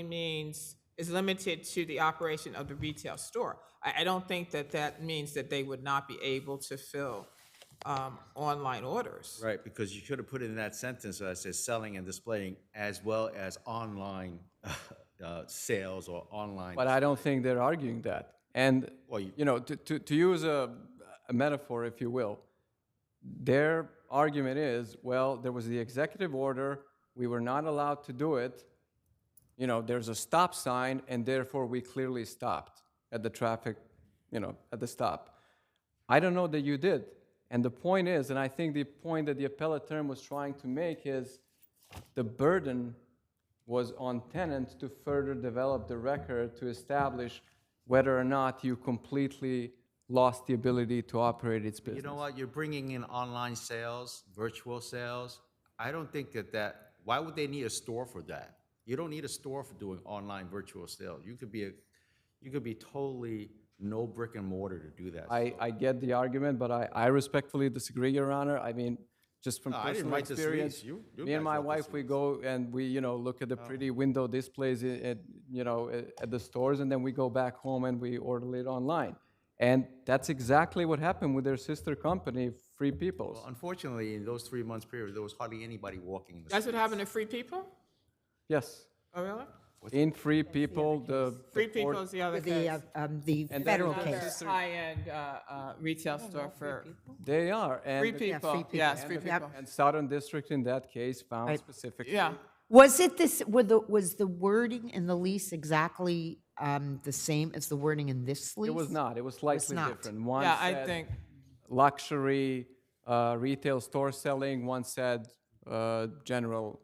is limited to the operation of the retail store. I don't think that means that they would not be able to fill online orders. Right, because you should have put it in that sentence that says selling and displaying as well as online sales or online. But I don't think they're arguing that. And to use a metaphor, if you will, their argument is, well, there was the executive order, we were not allowed to do it. There's a stop sign, and therefore we clearly stopped at the traffic, at the stop. I don't know that you did. And the point is, and I think the point that the appellate term was trying to make is the burden was on tenants to further develop the record to establish whether or not you completely lost the ability to operate its business. You know what? You're bringing in online sales, virtual sales. I don't think that why would they need a store for that? You don't need a store for doing online virtual sales. You could be totally no brick and mortar to do that. I get the argument, but I respectfully disagree, Your Honor. I mean, just from No, I didn't personal write this experience, lease. You me and guys my wrote this wife, we go and we, look at the pretty window displays at the stores, and then we go back home and we order it online. And that's exactly what happened with their sister company, Free People's. Well, unfortunately, in those 3 months period, there was hardly anybody walking in the That's what streets. happened to Free People? Yes. Oh, really? In Free People, the Free court- People is the other The, case. the And federal then the case. sister- High-end retail store for They are. And Free the- People. Free People. Yes, and Free the- People. And Southern District in that case found Right. specifically. Yeah. Was it this, was the wording in the lease exactly the same as the wording in this lease? It was not. It was slightly not. different. One Yeah, I said think, luxury retail store selling. One said general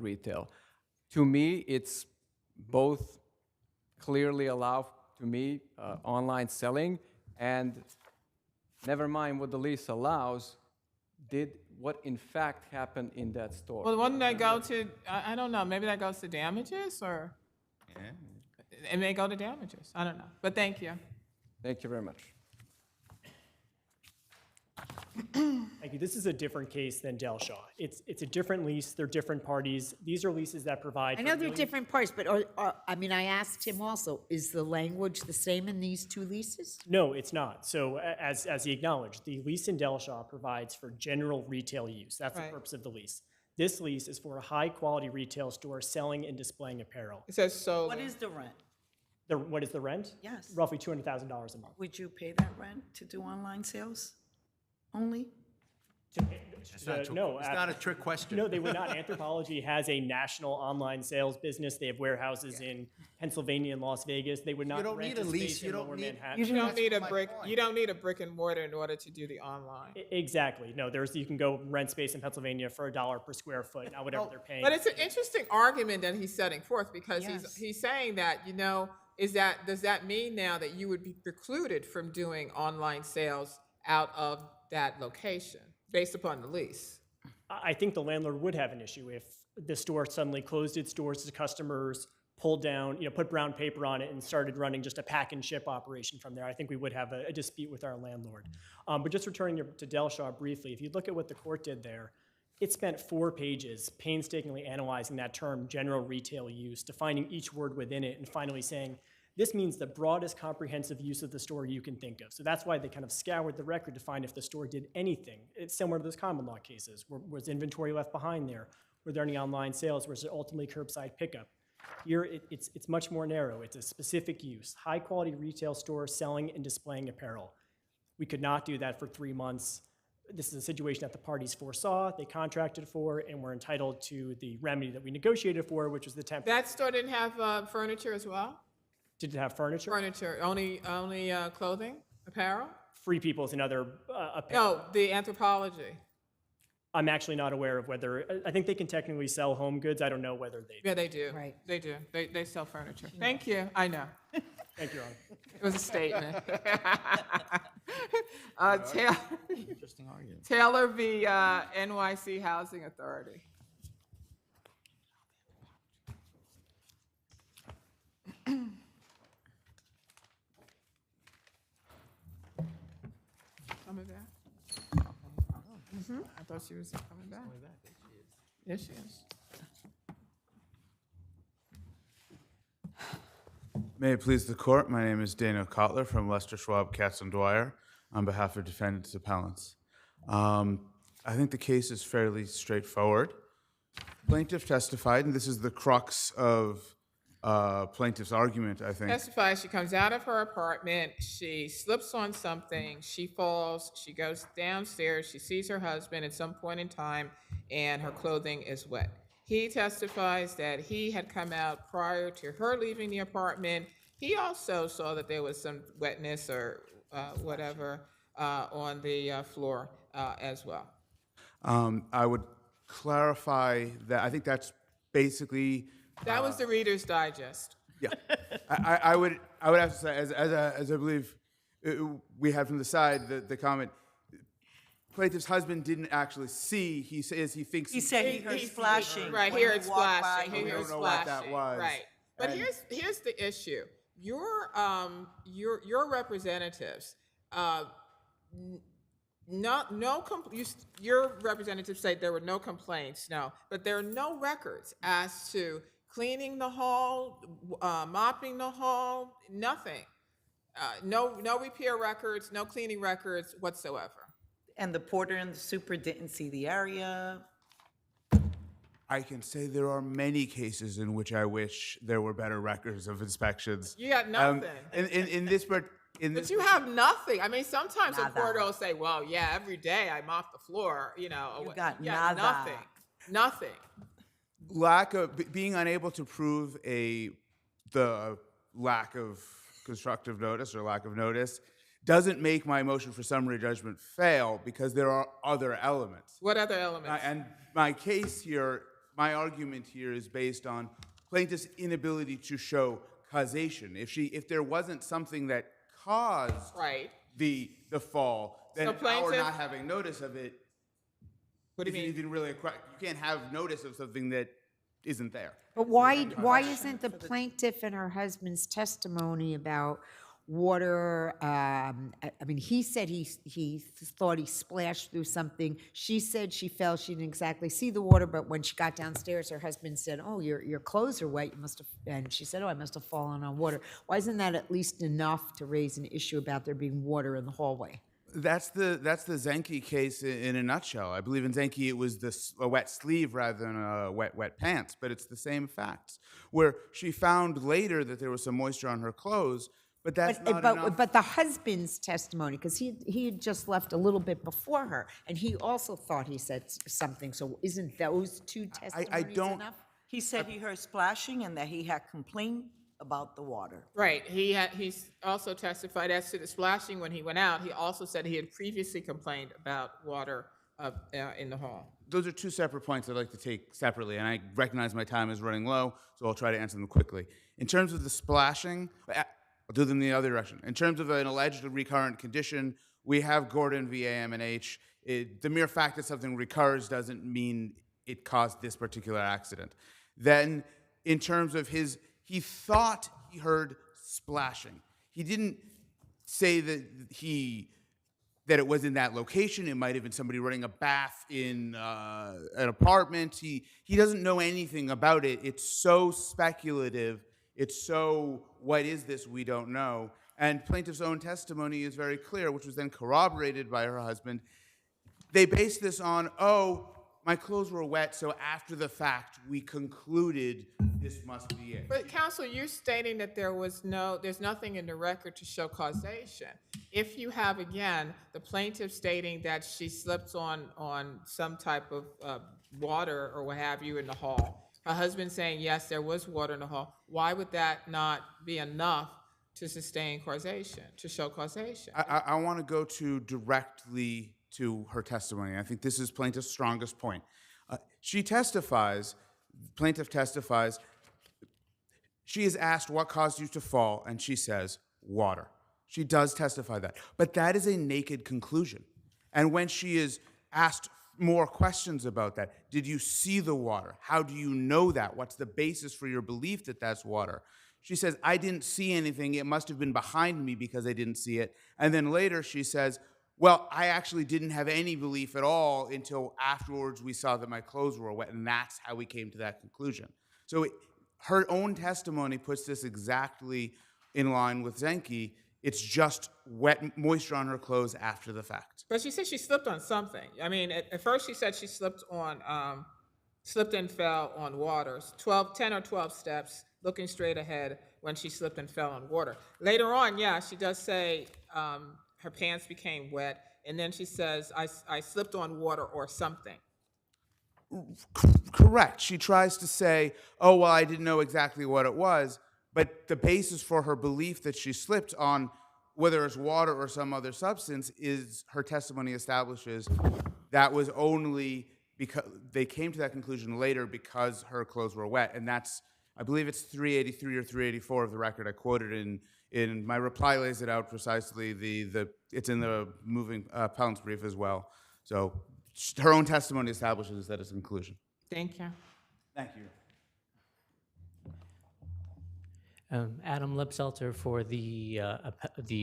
retail. To me, it's both clearly allow to me online selling, and never mind what the lease allows, did what in fact happened in that store. well, wouldn't that go to, I don't know, maybe that goes to damages, or it may go to damages. I don't know, but thank you. Thank you very much. Thank you. This is a different case than Delshaw. It's a different lease. They're different parties. These are leases that provide. I know they're different parts, but I mean, I asked him also, is the language the same in these two leases? No, it's not. So as he acknowledged, the lease in Delshaw provides for general retail use. That's the Right. purpose of the lease. This lease is for a high-quality retail store selling and displaying apparel. It says so. What is the rent? What is the rent? Yes. Roughly $200,000 a month. Would you pay that rent to do online sales only? No, It's not a trick question. No, they would not. Anthropology has a national online sales business. They have warehouses in Pennsylvania and Las Vegas. They would not You don't rent need a lease. space You in don't Lower need- Manhattan. You don't need a my brick, point. you don't need a brick and mortar in order to do the online. Exactly. No, you can go rent space in Pennsylvania for $1 per square foot, not whatever they're paying. But it's an interesting argument that he's setting forth, because Yes. he's saying that, does that mean now that you would be precluded from doing online sales out of that location based upon the lease? I think the landlord would have an issue if the store suddenly closed its doors to customers, pulled down, put brown paper on it and started running just a pack and ship operation from there. I think we would have a dispute with our landlord. But just returning to Delshaw briefly, if you look at what the court did there, it spent 4 pages painstakingly analyzing that term, general retail use, defining each word within it, and finally saying, this means the broadest comprehensive use of the store you can think of. So that's why they kind of scoured the record to find if the store did anything. It's similar to those common law cases. Was inventory left behind there? Were there any online sales? Was it ultimately curbside pickup? Here, it's much more narrow. It's a specific use, high-quality retail store selling and displaying apparel. We could not do that for 3 months. This is a situation that the parties foresaw, they contracted for, and were entitled to the remedy that we negotiated for, which was the temp. That store didn't have furniture as well? Did it have furniture? Furniture, only clothing, apparel? Free People is another apparel. No, the Anthropology. I'm actually not aware of whether, I think they can technically sell home goods. I don't know whether they do. Yeah, they do. Right. They do. They sell furniture. Thank you. I know. Thank you, Your Honor. It was a statement. Interesting argument. Taylor v. NYC Housing Authority. Coming back? I thought she was coming back. Yes, she is. May it please the court, my name is Daniel Kotler from Lester Schwab, Katz and Dwyer on behalf of defendants appellants. I think the case is fairly straightforward. Plaintiff testified, and this is the crux of plaintiff's argument, I think. Testifies, she comes out of her apartment, she slips on something, she falls, she goes downstairs, she sees her husband at some point in time, and her clothing is wet. He testifies that he had come out prior to her leaving the apartment. He also saw that there was some wetness or whatever on the floor as well. I would clarify that I think that's basically. That was the Reader's Digest. Yeah, I would have to say, as I believe we had from the side, the comment, plaintiff's husband didn't actually see. He says he thinks He said he heard splashing. Right, when here he it's walked by. splashing, here We it's don't know what that splashing, was. right. But And- here's the issue. Your representatives, your representatives say there were no complaints, no, but there are no records as to cleaning the hall, mopping the hall, nothing. No repair records, no cleaning records whatsoever. And the porter and the super didn't see the area. I can say there are many cases in which I wish there were better records of inspections. You got nothing. In this part, But you have nothing. I mean, sometimes a porter will say, well, yeah, every day I mop the floor, you know. You got yeah, nada. Nothing. lack of being unable to prove the lack of constructive notice or lack of notice doesn't make my motion for summary judgment fail because there are other elements. What other elements? And my case here, my argument here is based on plaintiff's inability to show causation. If there wasn't something that caused the fall, then our not having notice of it isn't even really you can't have notice of something that isn't there. But why isn't the plaintiff and her husband's testimony about water, I mean, he said he thought he splashed through something. She said she fell, she didn't exactly see the water, but when she got downstairs, her husband said, oh, your clothes are wet, you must have, and she said, oh, I must have fallen on water. Why isn't that at least enough to raise an issue about there being water in the hallway? That's the Zenke case in a nutshell. I believe in Zenke it was a wet sleeve rather than wet pants, but it's the same facts. Where she found later that there was some moisture on her clothes, but that's not enough. But the husband's testimony, because he had just left a little bit before her, and he also thought he said something. So isn't those two testimonies enough? He said he heard splashing and that he had complained about the water. Right. He's also testified as to the splashing when he went out. He also said he had previously complained about water in the hall. Those are two separate points I'd like to take separately, and I recognize my time is running low, so I'll try to answer them quickly. In terms of the splashing, I'll do them the other direction. In terms of an alleged recurrent condition, we have Gordon v. AM&H. The mere fact that something recurs doesn't mean it caused this particular accident. Then, in terms of he thought he heard splashing. He didn't say that it was in that location. It might have been somebody running a bath in an apartment. He doesn't know anything about it. It's so speculative. It's so, what is this? We don't know. And plaintiff's own testimony is very clear, which was then corroborated by her husband. They based this on, my clothes were wet, so after the fact, we concluded this must be it. But counsel, you're stating that there's nothing in the record to show causation. If you have, again, the plaintiff stating that she slipped on some type of water or what have you in the hall, her husband saying, yes, there was water in the hall, why would that not be enough to sustain causation, to show causation? I want to go directly to her testimony. I think this is plaintiff's strongest point. Plaintiff testifies, she is asked what caused you to fall, and she says, water. She does testify that. But that is a naked conclusion. And when she is asked more questions about that, did you see the water? How do you know that? What's the basis for your belief that that's water? She says, I didn't see anything. It must have been behind me because I didn't see it. And then later she says, well, I actually didn't have any belief at all until afterwards we saw that my clothes were wet, and that's how we came to that conclusion. So her own testimony puts this exactly in line with Zenke. It's just wet moisture on her clothes after the fact. But she said she slipped on something. I mean, at first she said she slipped and fell on water. 10 or 12 steps, looking straight ahead when she slipped and fell on water. Later on, yeah, she does say her pants became wet, and then she says, I slipped on water or something. Correct. She tries to say, oh, well, I didn't know exactly what it was, but the basis for her belief that she slipped on, whether it's water or some other substance, is her testimony establishes that was only because they came to that conclusion later because her clothes were wet. And that's, I believe it's 383 or 384 of the record I quoted in my reply lays it out precisely. It's in the moving appellant's brief as well. So her own testimony establishes that as a conclusion. Thank you. Thank you. Adam Lipselter for the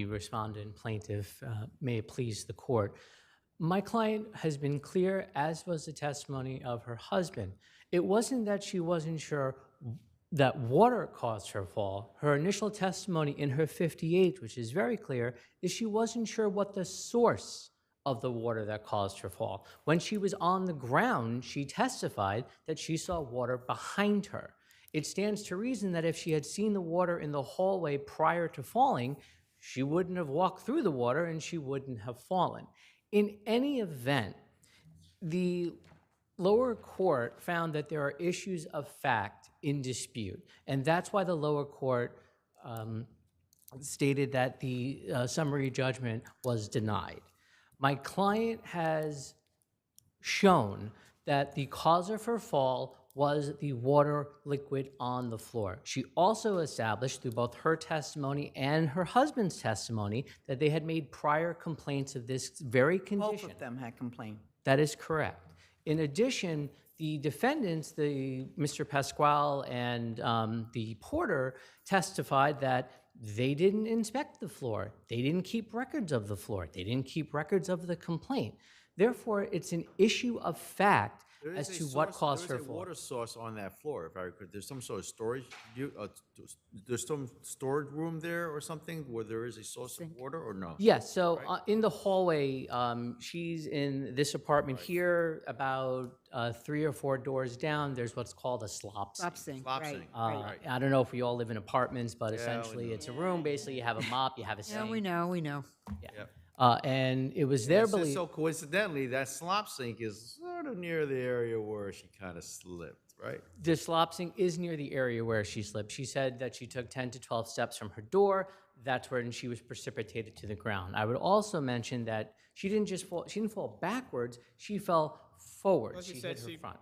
respondent plaintiff. May it please the court. My client has been clear, as was the testimony of her husband. It wasn't that she wasn't sure that water caused her fall. Her initial testimony in her 58, which is very clear, is she wasn't sure what the source of the water that caused her fall. When she was on the ground, she testified that she saw water behind her. It stands to reason that if she had seen the water in the hallway prior to falling, she wouldn't have walked through the water and she wouldn't have fallen. In any event, the lower court found that there are issues of fact in dispute, and that's why the lower court stated that the summary judgment was denied. My client has shown that the cause of her fall was the water liquid on the floor. She also established through both her testimony and her husband's testimony that they had made prior complaints of this very condition. Both of them had complained. That is correct. In addition, the defendants, Mr. Pasquale and the porter, testified that they didn't inspect the floor. They didn't keep records of the floor. They didn't keep records of the complaint. Therefore, it's an issue of fact as to what caused her fall. There's a water source on that floor, if I recall. There's some sort of storage, there's some storage room there or something where there is a source of water, or no? Yes, so in the hallway, she's in this apartment here, about 3 or 4 doors down, there's what's called a slop sink. Slop sink, Slop right, sink, right. I don't know if we all live in apartments, but Yeah, we essentially know. it's a room. Basically, you have a mop, you have a sink. Yeah, we know. And it was their It's just belief. so coincidentally, that slop sink is sort of near the area where she kind of slipped, right? The slop sink is near the area where she slipped. She said that she took 10 to 12 steps from her door. That's when she was precipitated to the ground. I would also mention that she didn't just fall, she didn't fall backwards, she fell forward. Well, she she said hit her she front.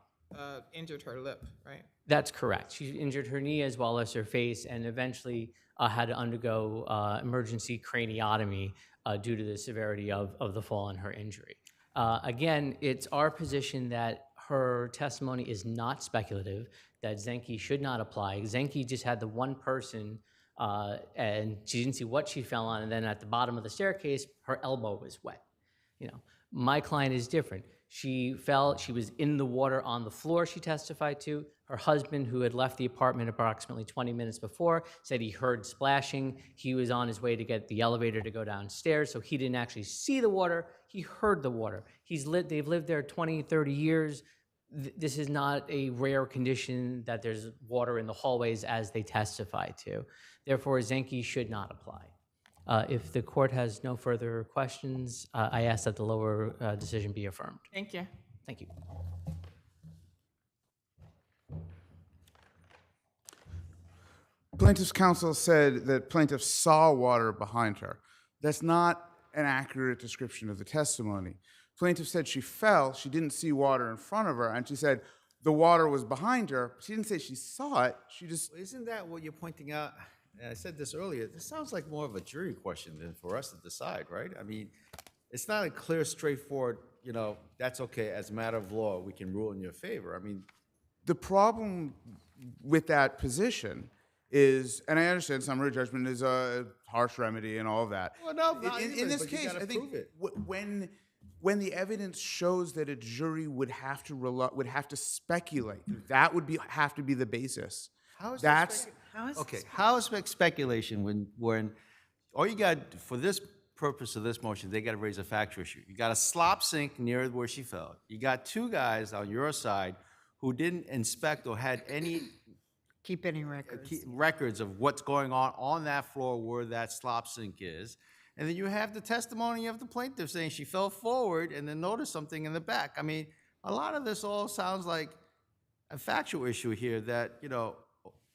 injured her lip, right? That's correct. She injured her knee as well as her face and eventually had to undergo emergency craniotomy due to the severity of the fall and her injury. Again, it's our position that her testimony is not speculative, that Zenke should not apply. Zenke just had the one person and she didn't see what she fell on, and then at the bottom of the staircase, her elbow was wet. You know, my client is different. She fell, she was in the water on the floor, she testified to. Her husband, who had left the apartment approximately 20 minutes before, said he heard splashing. He was on his way to get the elevator to go downstairs, so he didn't actually see the water. He heard the water. They've lived there 20, 30 years. This is not a rare condition that there's water in the hallways as they testify to. Therefore, Zenke should not apply. If the court has no further questions, I ask that the lower decision be affirmed. Thank you. Thank you. Plaintiff's counsel said that plaintiff saw water behind her. That's not an accurate description of the testimony. Plaintiff said she fell, she didn't see water in front of her, and she said the water was behind her. She didn't say she saw it, she just... Isn't that what you're pointing out? And I said this earlier, this sounds like more of a jury question than for us to decide, right? I mean, it's not a clear, straightforward, you know, that's okay, as a matter of law, we can rule in your favor. I mean... The problem with that position is, and I understand summary judgment is a harsh remedy and all of that. Well, no, not in even, this but you case, gotta I think prove it. when the evidence shows that a jury would have to speculate, that would have to be the basis. How is That's how is speculation when all you got for this purpose of this motion, they got to raise a factual issue. You got a slop sink near where she fell. You got 2 guys on your side who didn't inspect or had any Keep any records. records of what's going on that floor where that slop sink is. And then you have the testimony of the plaintiff saying she fell forward and then noticed something in the back. I mean, a lot of this all sounds like a factual issue here that, you know,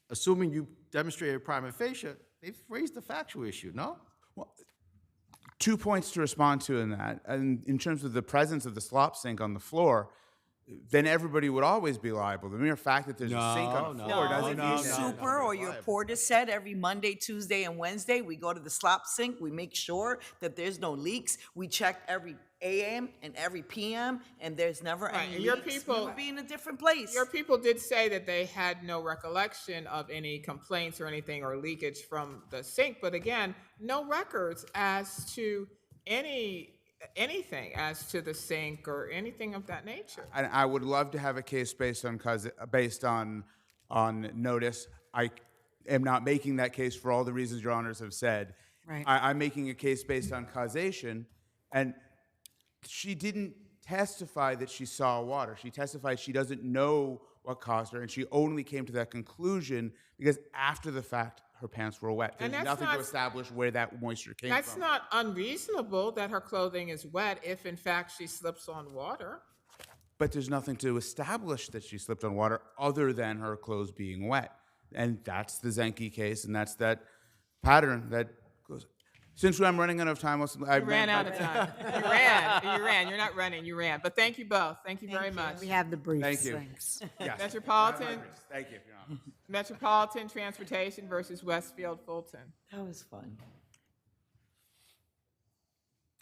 assuming you demonstrated prima facie, they've raised the factual issue, no? Well, 2 points to respond to in that. And in terms of the presence of the slop sink on the floor, then everybody would always be liable. The mere fact that there's a sink on the floor doesn't mean Your super or your porter said every Monday, Tuesday, and Wednesday, we go to the slop sink, we make sure that there's no leaks. We check every AM and every PM, and there's never Right, any and your leaks, people- we would be in a different place. Your people did say that they had no recollection of any complaints or anything or leakage from the sink, but again, no records as to anything as to the sink or anything of that nature. And I would love to have a case based on notice. I am not making that case for all the reasons Your Honors have said. Right. I'm making a case based on causation, and she didn't testify that she saw water. She testified she doesn't know what caused her, and she only came to that conclusion because after the fact, her pants were wet. There's And that's nothing not- to establish where that moisture came That's from. not unreasonable that her clothing is wet if in fact she slips on water. But there's nothing to establish that she slipped on water other than her clothes being wet. And that's the Zenke case, and that's that pattern that goes. Since I'm running out of time, You ran out of time. You ran. You're not running, you ran. But thank you both. Thank you very much. We have the briefs. Thank you. Thanks. Yes. Metropolitan, Thank you, Your Honor. Metropolitan Transportation versus Westfield Fulton. That was fun.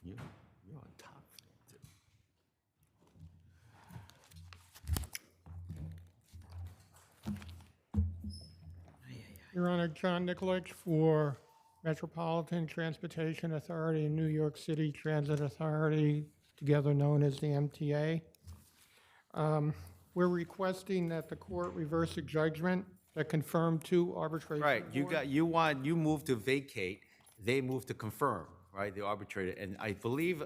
You're on top. Your Honor, John Nikolic for Metropolitan Transportation Authority and New York City Transit Authority, together known as the MTA. We're requesting that the court reverse a judgment that confirmed 2 arbitration Right, awards. you moved to vacate, they moved to confirm, right, the arbitrator. And I believe,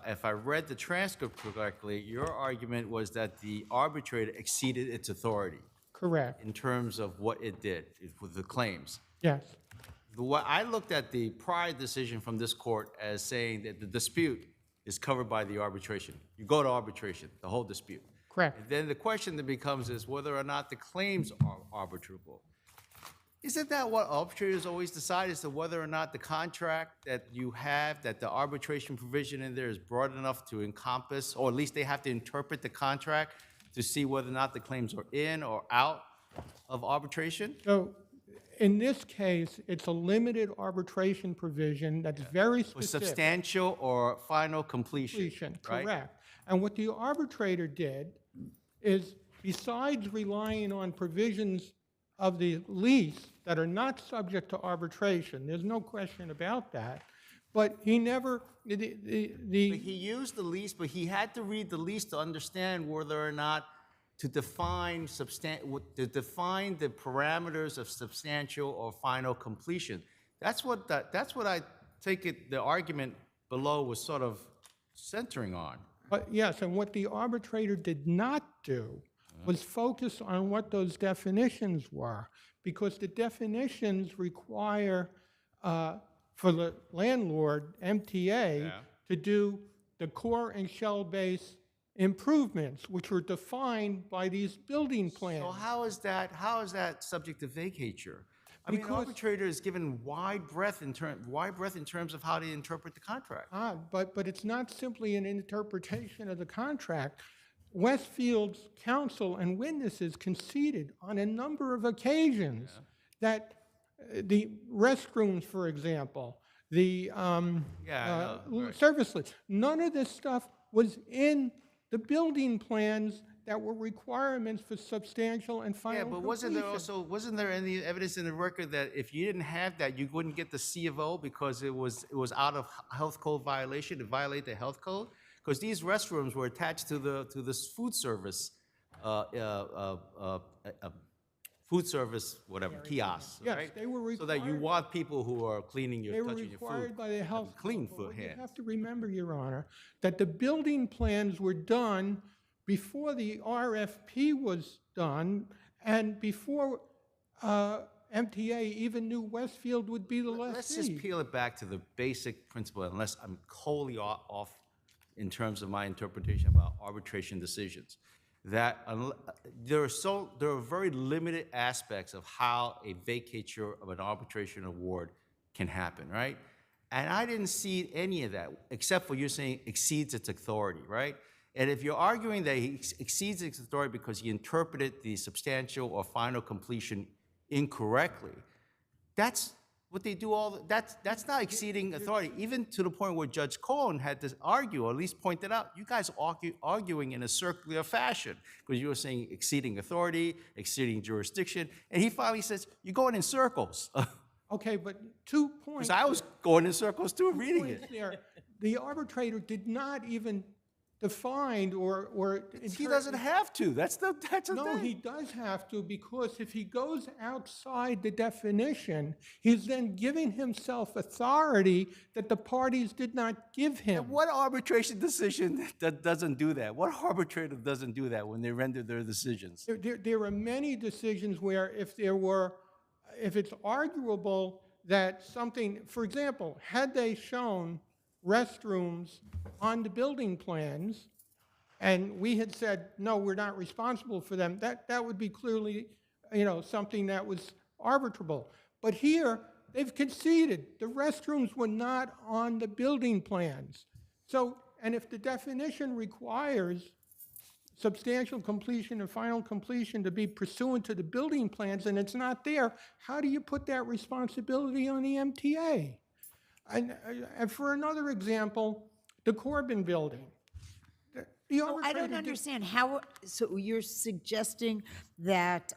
if I read the transcript correctly, your argument was that the arbitrator exceeded its authority Correct, in terms of what it did with the claims. yes. I looked at the prior decision from this court as saying that the dispute is covered by the arbitration. You go to arbitration, the whole dispute. Correct. And then the question that becomes is whether or not the claims are arbitrable. Isn't that what arbitrators always decide as to whether or not the contract that you have, that the arbitration provision in there is broad enough to encompass, or at least they have to interpret the contract to see whether or not the claims are in or out of arbitration? So in this case, it's a limited arbitration provision that's very For specific. substantial or final completion, right? Correct. And what the arbitrator did is, besides relying on provisions of the lease that are not subject to arbitration, there's no question about that, but he never, But he used the lease, but he had to read the lease to understand whether or not to define the parameters of substantial or final completion. That's what I take it, the argument below was sort of centering on. But yes, and what the arbitrator did not do was focus on what those definitions were, because the definitions require, for the landlord, MTA, to do the core and shell-based improvements, which were defined by these building plans. So how is that subject to vacatur? I mean, the arbitrator is given wide breadth in terms of how to interpret the contract. But it's not simply an interpretation of the contract. Westfield's counsel and witnesses conceded on a number of occasions that the restrooms, for example, the service list, none of this stuff was in the building plans that were requirements for substantial and final Yeah, but completion. wasn't there any evidence in the record that if you didn't have that, you wouldn't get the C of O because it was out of health code violation, to violate the health code? Because these restrooms were attached to this food service, whatever, kiosks, Yes, right? they were So that you required- want people who are cleaning They were touching your required food, by the health clean code, foot but you hands. have to remember, Your Honor, that the building plans were done before the RFP was done and before MTA even knew Westfield would be the lessee. Let's just peel it back to the basic principle, unless I'm wholly off in terms of my interpretation about arbitration decisions. That there are very limited aspects of how a vacatur of an arbitration award can happen, right? And I didn't see any of that, except for you're saying exceeds its authority, right? And if you're arguing that he exceeds its authority because he interpreted the substantial or final completion incorrectly, that's what they do that's not exceeding authority, even to the point where Judge Cologne had to argue, or at least pointed out, you guys are arguing in a circular fashion, because you were saying exceeding authority, exceeding jurisdiction, and he finally says, you're going in circles. Okay, but 2 points. Because I was going in circles too, reading it. There. The arbitrator did not even define or He doesn't have to. That's the no, thing. he does have to, because if he goes outside the definition, he's then giving himself authority that the parties did not give him. And what arbitration decision that doesn't do that? What arbitrator doesn't do that when they render their decisions? There are many decisions where if it's arguable that something, for example, had they shown restrooms on the building plans, and we had said, no, we're not responsible for them, that would be clearly, something that was arbitrable. But here, they've conceded the restrooms were not on the building plans. So, and if the definition requires substantial completion and final completion to be pursuant to the building plans, and it's not there, how do you put that responsibility on the MTA? And for another example, the Corbin building. I don't understand how, so you're suggesting that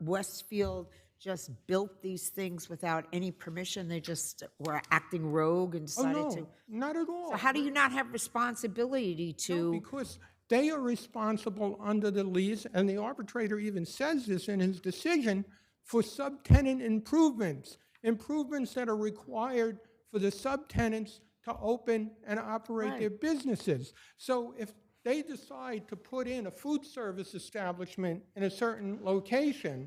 Westfield just built these things without any permission? They just were acting rogue and decided to? Not at all. So how do you not have responsibility to? No, because they are responsible under the lease, and the arbitrator even says this in his decision, for subtenant improvements that are required for the subtenants to open and operate their businesses. So if they decide to put in a food service establishment in a certain location,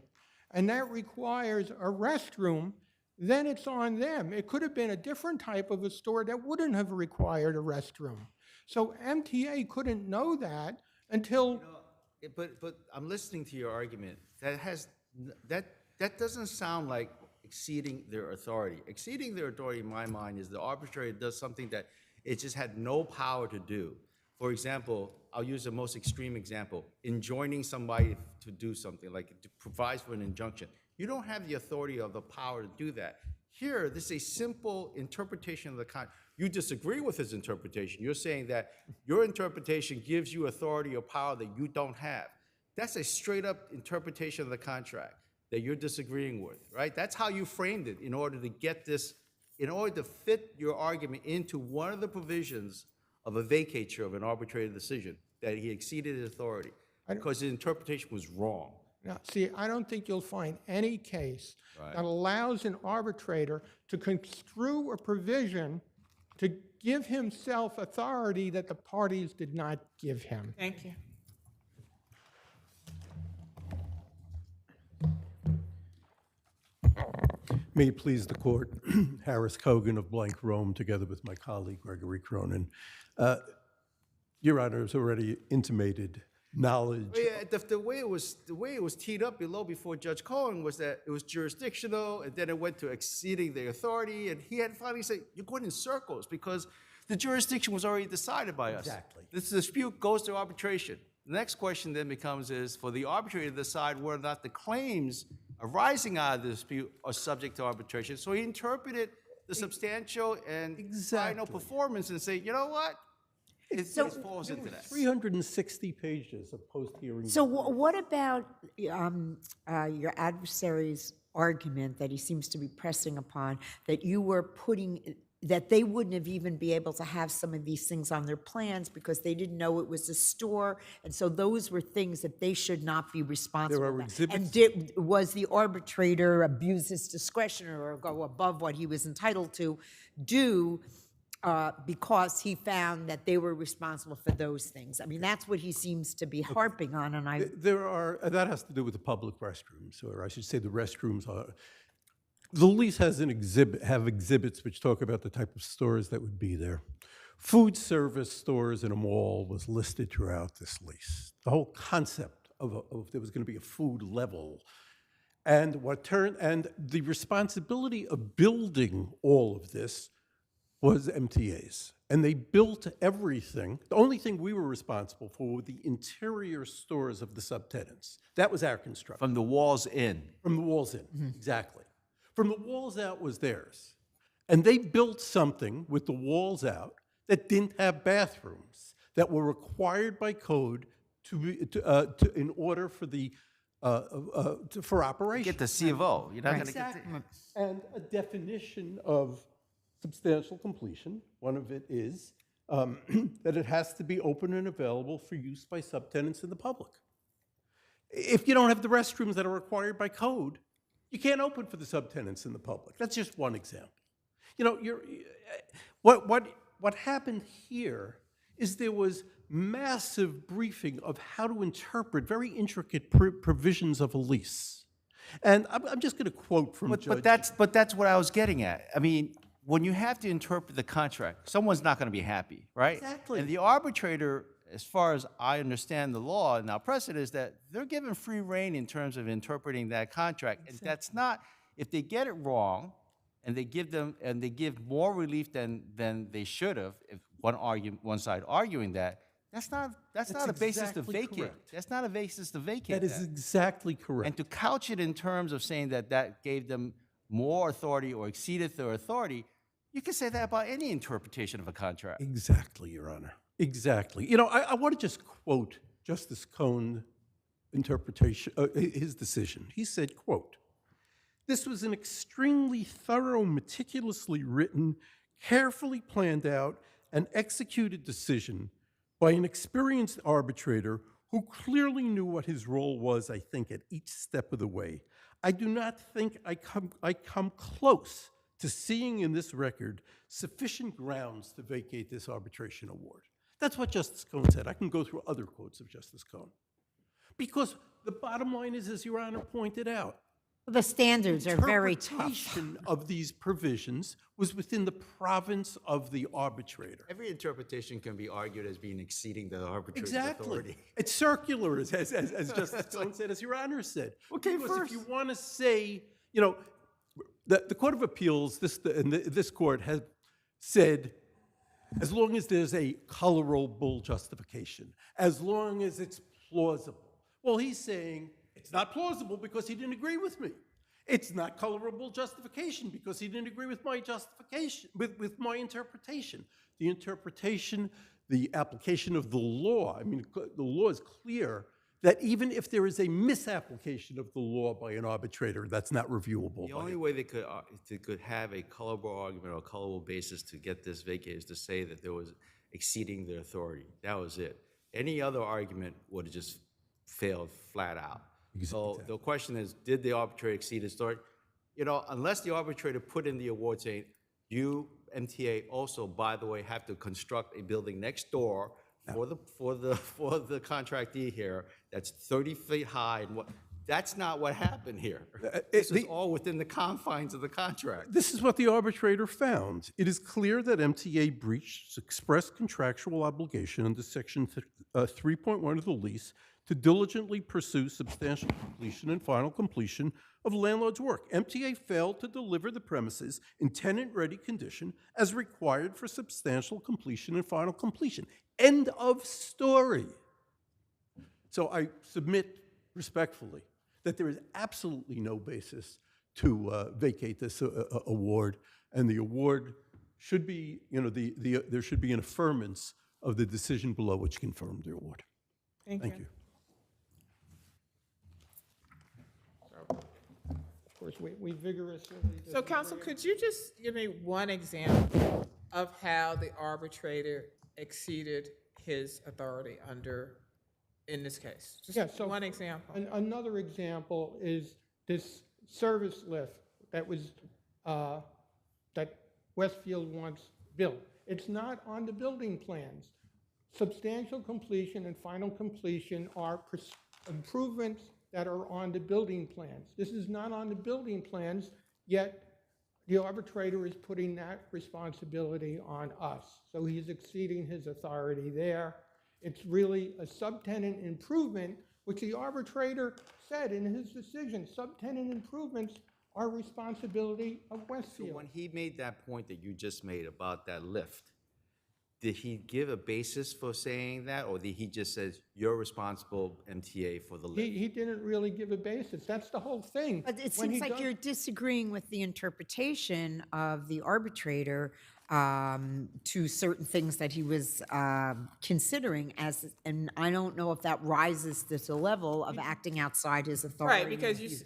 and that requires a restroom, then it's on them. It could have been a different type of a store that wouldn't have required a restroom. So MTA couldn't know that until... But I'm listening to your argument. That doesn't sound like exceeding their authority. Exceeding their authority, in my mind, is the arbitrator does something that it just had no power to do. For example, I'll use the most extreme example, enjoining somebody to do something, like to provide for an injunction. You don't have the authority or the power to do that. Here, this is a simple interpretation of the contract. You disagree with his interpretation. You're saying that your interpretation gives you authority or power that you don't have. That's a straight up interpretation of the contract that you're disagreeing with, right? That's how you framed it in order to get this, in order to fit your argument into one of the provisions of a vacatur of an arbitrator decision, that he exceeded his authority, because his interpretation was wrong. Now, see, I don't think you'll find any case that allows an arbitrator to construe a provision to give himself authority that the parties did not give him. Thank you. May it please the court, Harris Kogan of Blank Rome, together with my colleague Gregory Cronin. Your Honor has already intimated knowledge. Yeah, the way it was teed up below before Judge Cologne was that it was jurisdictional, and then it went to exceeding the authority, and he had finally said, you're going in circles because the jurisdiction was already decided by us. Exactly. This dispute goes to arbitration. The next question then becomes is for the arbitrator to decide whether or not the claims arising out of the dispute are subject to arbitration. So he interpreted the substantial and final performance and say, you know what? It falls into that. 360 pages of post-hearing. So what about your adversary's argument that he seems to be pressing upon, that you were putting, that they wouldn't have even be able to have some of these things on their plans because they didn't know it was a store, and so those were things that they should not be responsible for? There are exhibits. And was the arbitrator abuse his discretion or go above what he was entitled to do because he found that they were responsible for those things? I mean, that's what he seems to be harping on, and I... That has to do with the public restrooms, or I should say the restrooms are... The lease has exhibits which talk about the type of stores that would be there. Food service stores in a mall was listed throughout this lease. The whole concept of there was going to be a food level. And the responsibility of building all of this was MTA's. And they built everything. The only thing we were responsible for were the interior stores of the subtenants. That was our construction. From the walls in. From the walls in, exactly. From the walls out was theirs. And they built something with the walls out that didn't have bathrooms, that were required by code in order for the for operation. Get the C of O. You're not going to get Exactly. And a definition of substantial completion, one of it is that it has to be open and available for use by subtenants in the public. If you don't have the restrooms that are required by code, you can't open for the subtenants in the public. That's just one example. You know, what happened here is there was massive briefing of how to interpret very intricate provisions of a lease. And I'm just going to quote from Judge. But that's what I was getting at. I mean, when you have to interpret the contract, someone's not going to be happy, right? Exactly. And the arbitrator, as far as I understand the law and our precedent, is that they're given free rein in terms of interpreting that contract. And that's not, if they get it wrong, and they give more relief than they should have, if one side arguing that, that's not a basis to vacate. Correct. That's not a basis to vacate. That is exactly correct. And to couch it in terms of saying that gave them more authority or exceeded their authority, you can say that about any interpretation of a contract. Exactly, Your Honor. Exactly. You know, I want to just quote Justice Cohn's interpretation, his decision. He said, quote, "This was an extremely thorough, meticulously written, carefully planned out, and executed decision by an experienced arbitrator who clearly knew what his role was, I think, at each step of the way. I do not think I come close to seeing in this record sufficient grounds to vacate this arbitration award." That's what Justice Cohn said. I can go through other quotes of Justice Cohn. Because the bottom line is, as Your Honor pointed out, The standards are very tough. interpretation of these provisions was within the province of the arbitrator. Every interpretation can be argued as being exceeding the arbitrator's Exactly. authority. It's circular, as Justice Cohn said, as Your Honor said. Okay, because first. if you want to say, you know, the Court of Appeals, this court has said, as long as there's a colorable justification, as long as it's plausible. Well, he's saying it's not plausible because he didn't agree with me. It's not colorable justification because he didn't agree with my justification, with my interpretation. The interpretation, the application of the law, I mean, the law is clear that even if there is a misapplication of the law by an arbitrator, that's not reviewable. The only way they could have a colorable argument or a colorable basis to get this vacated is to say that there was exceeding their authority. That was it. Any other argument would have just failed flat out. So the question is, did the arbitrator exceed his authority? You know, unless the arbitrator put in the award saying, you, MTA, also, by the way, have to construct a building next door for the contractee here that's 30 feet high, and that's not what happened here. This is all within the confines of the contract. This is what the arbitrator found. It is clear that MTA breached its express contractual obligation under Section 3.1 of the lease to diligently pursue substantial completion and final completion of landlord's work. MTA failed to deliver the premises in tenant-ready condition as required for substantial completion and final completion. End of story. So I submit respectfully that there is absolutely no basis to vacate this award, and the award should be, you know, there should be an affirmance of the decision below which confirmed the award. Thank you. Of course, we vigorously. So, counsel, could you just give me one example of how the arbitrator exceeded his authority in this case? Just one example. Another example is this service lift that was that Westfield wants built. It's not on the building plans. Substantial completion and final completion are improvements that are on the building plans. This is not on the building plans, yet the arbitrator is putting that responsibility on us. So he's exceeding his authority there. It's really a subtenant improvement, which the arbitrator said in his decision, subtenant improvements are responsibility of Westfield. So when he made that point that you just made about that lift, did he give a basis for saying that, or did he just says, you're responsible, MTA, for the levy? He didn't really give a basis. That's the whole thing. But it When seems he like does- you're disagreeing with the interpretation of the arbitrator to certain things that he was considering as, and I don't know if that rises to the level of acting outside his authority. Right, because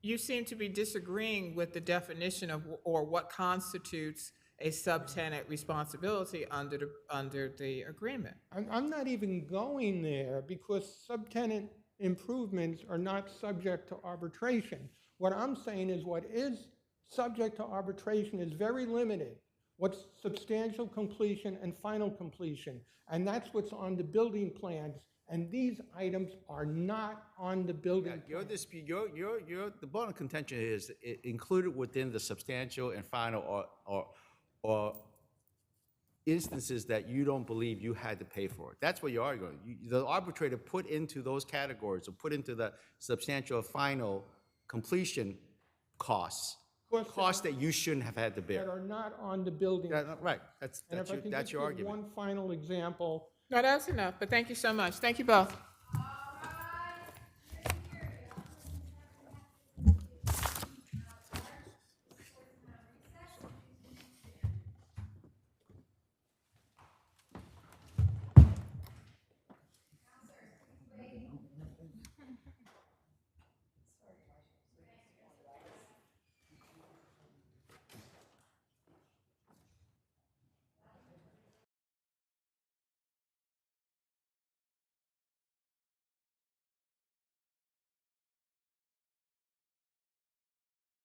you seem to be disagreeing with the definition of, or what constitutes a subtenant responsibility under the agreement. I'm not even going there because subtenant improvements are not subject to arbitration. What I'm saying is what is subject to arbitration is very limited. What's substantial completion and final completion. And that's what's on the building plans. And these items are not on the building. Your dispute, the bone of contention is included within the substantial and final or instances that you don't believe you had to pay for it. That's what you're arguing. The arbitrator put into those categories, or put into the substantial final completion costs that you shouldn't have had to bear. That are not on the building. Right, that's your argument. One final example. No, that's enough, but thank you so much. Thank you both.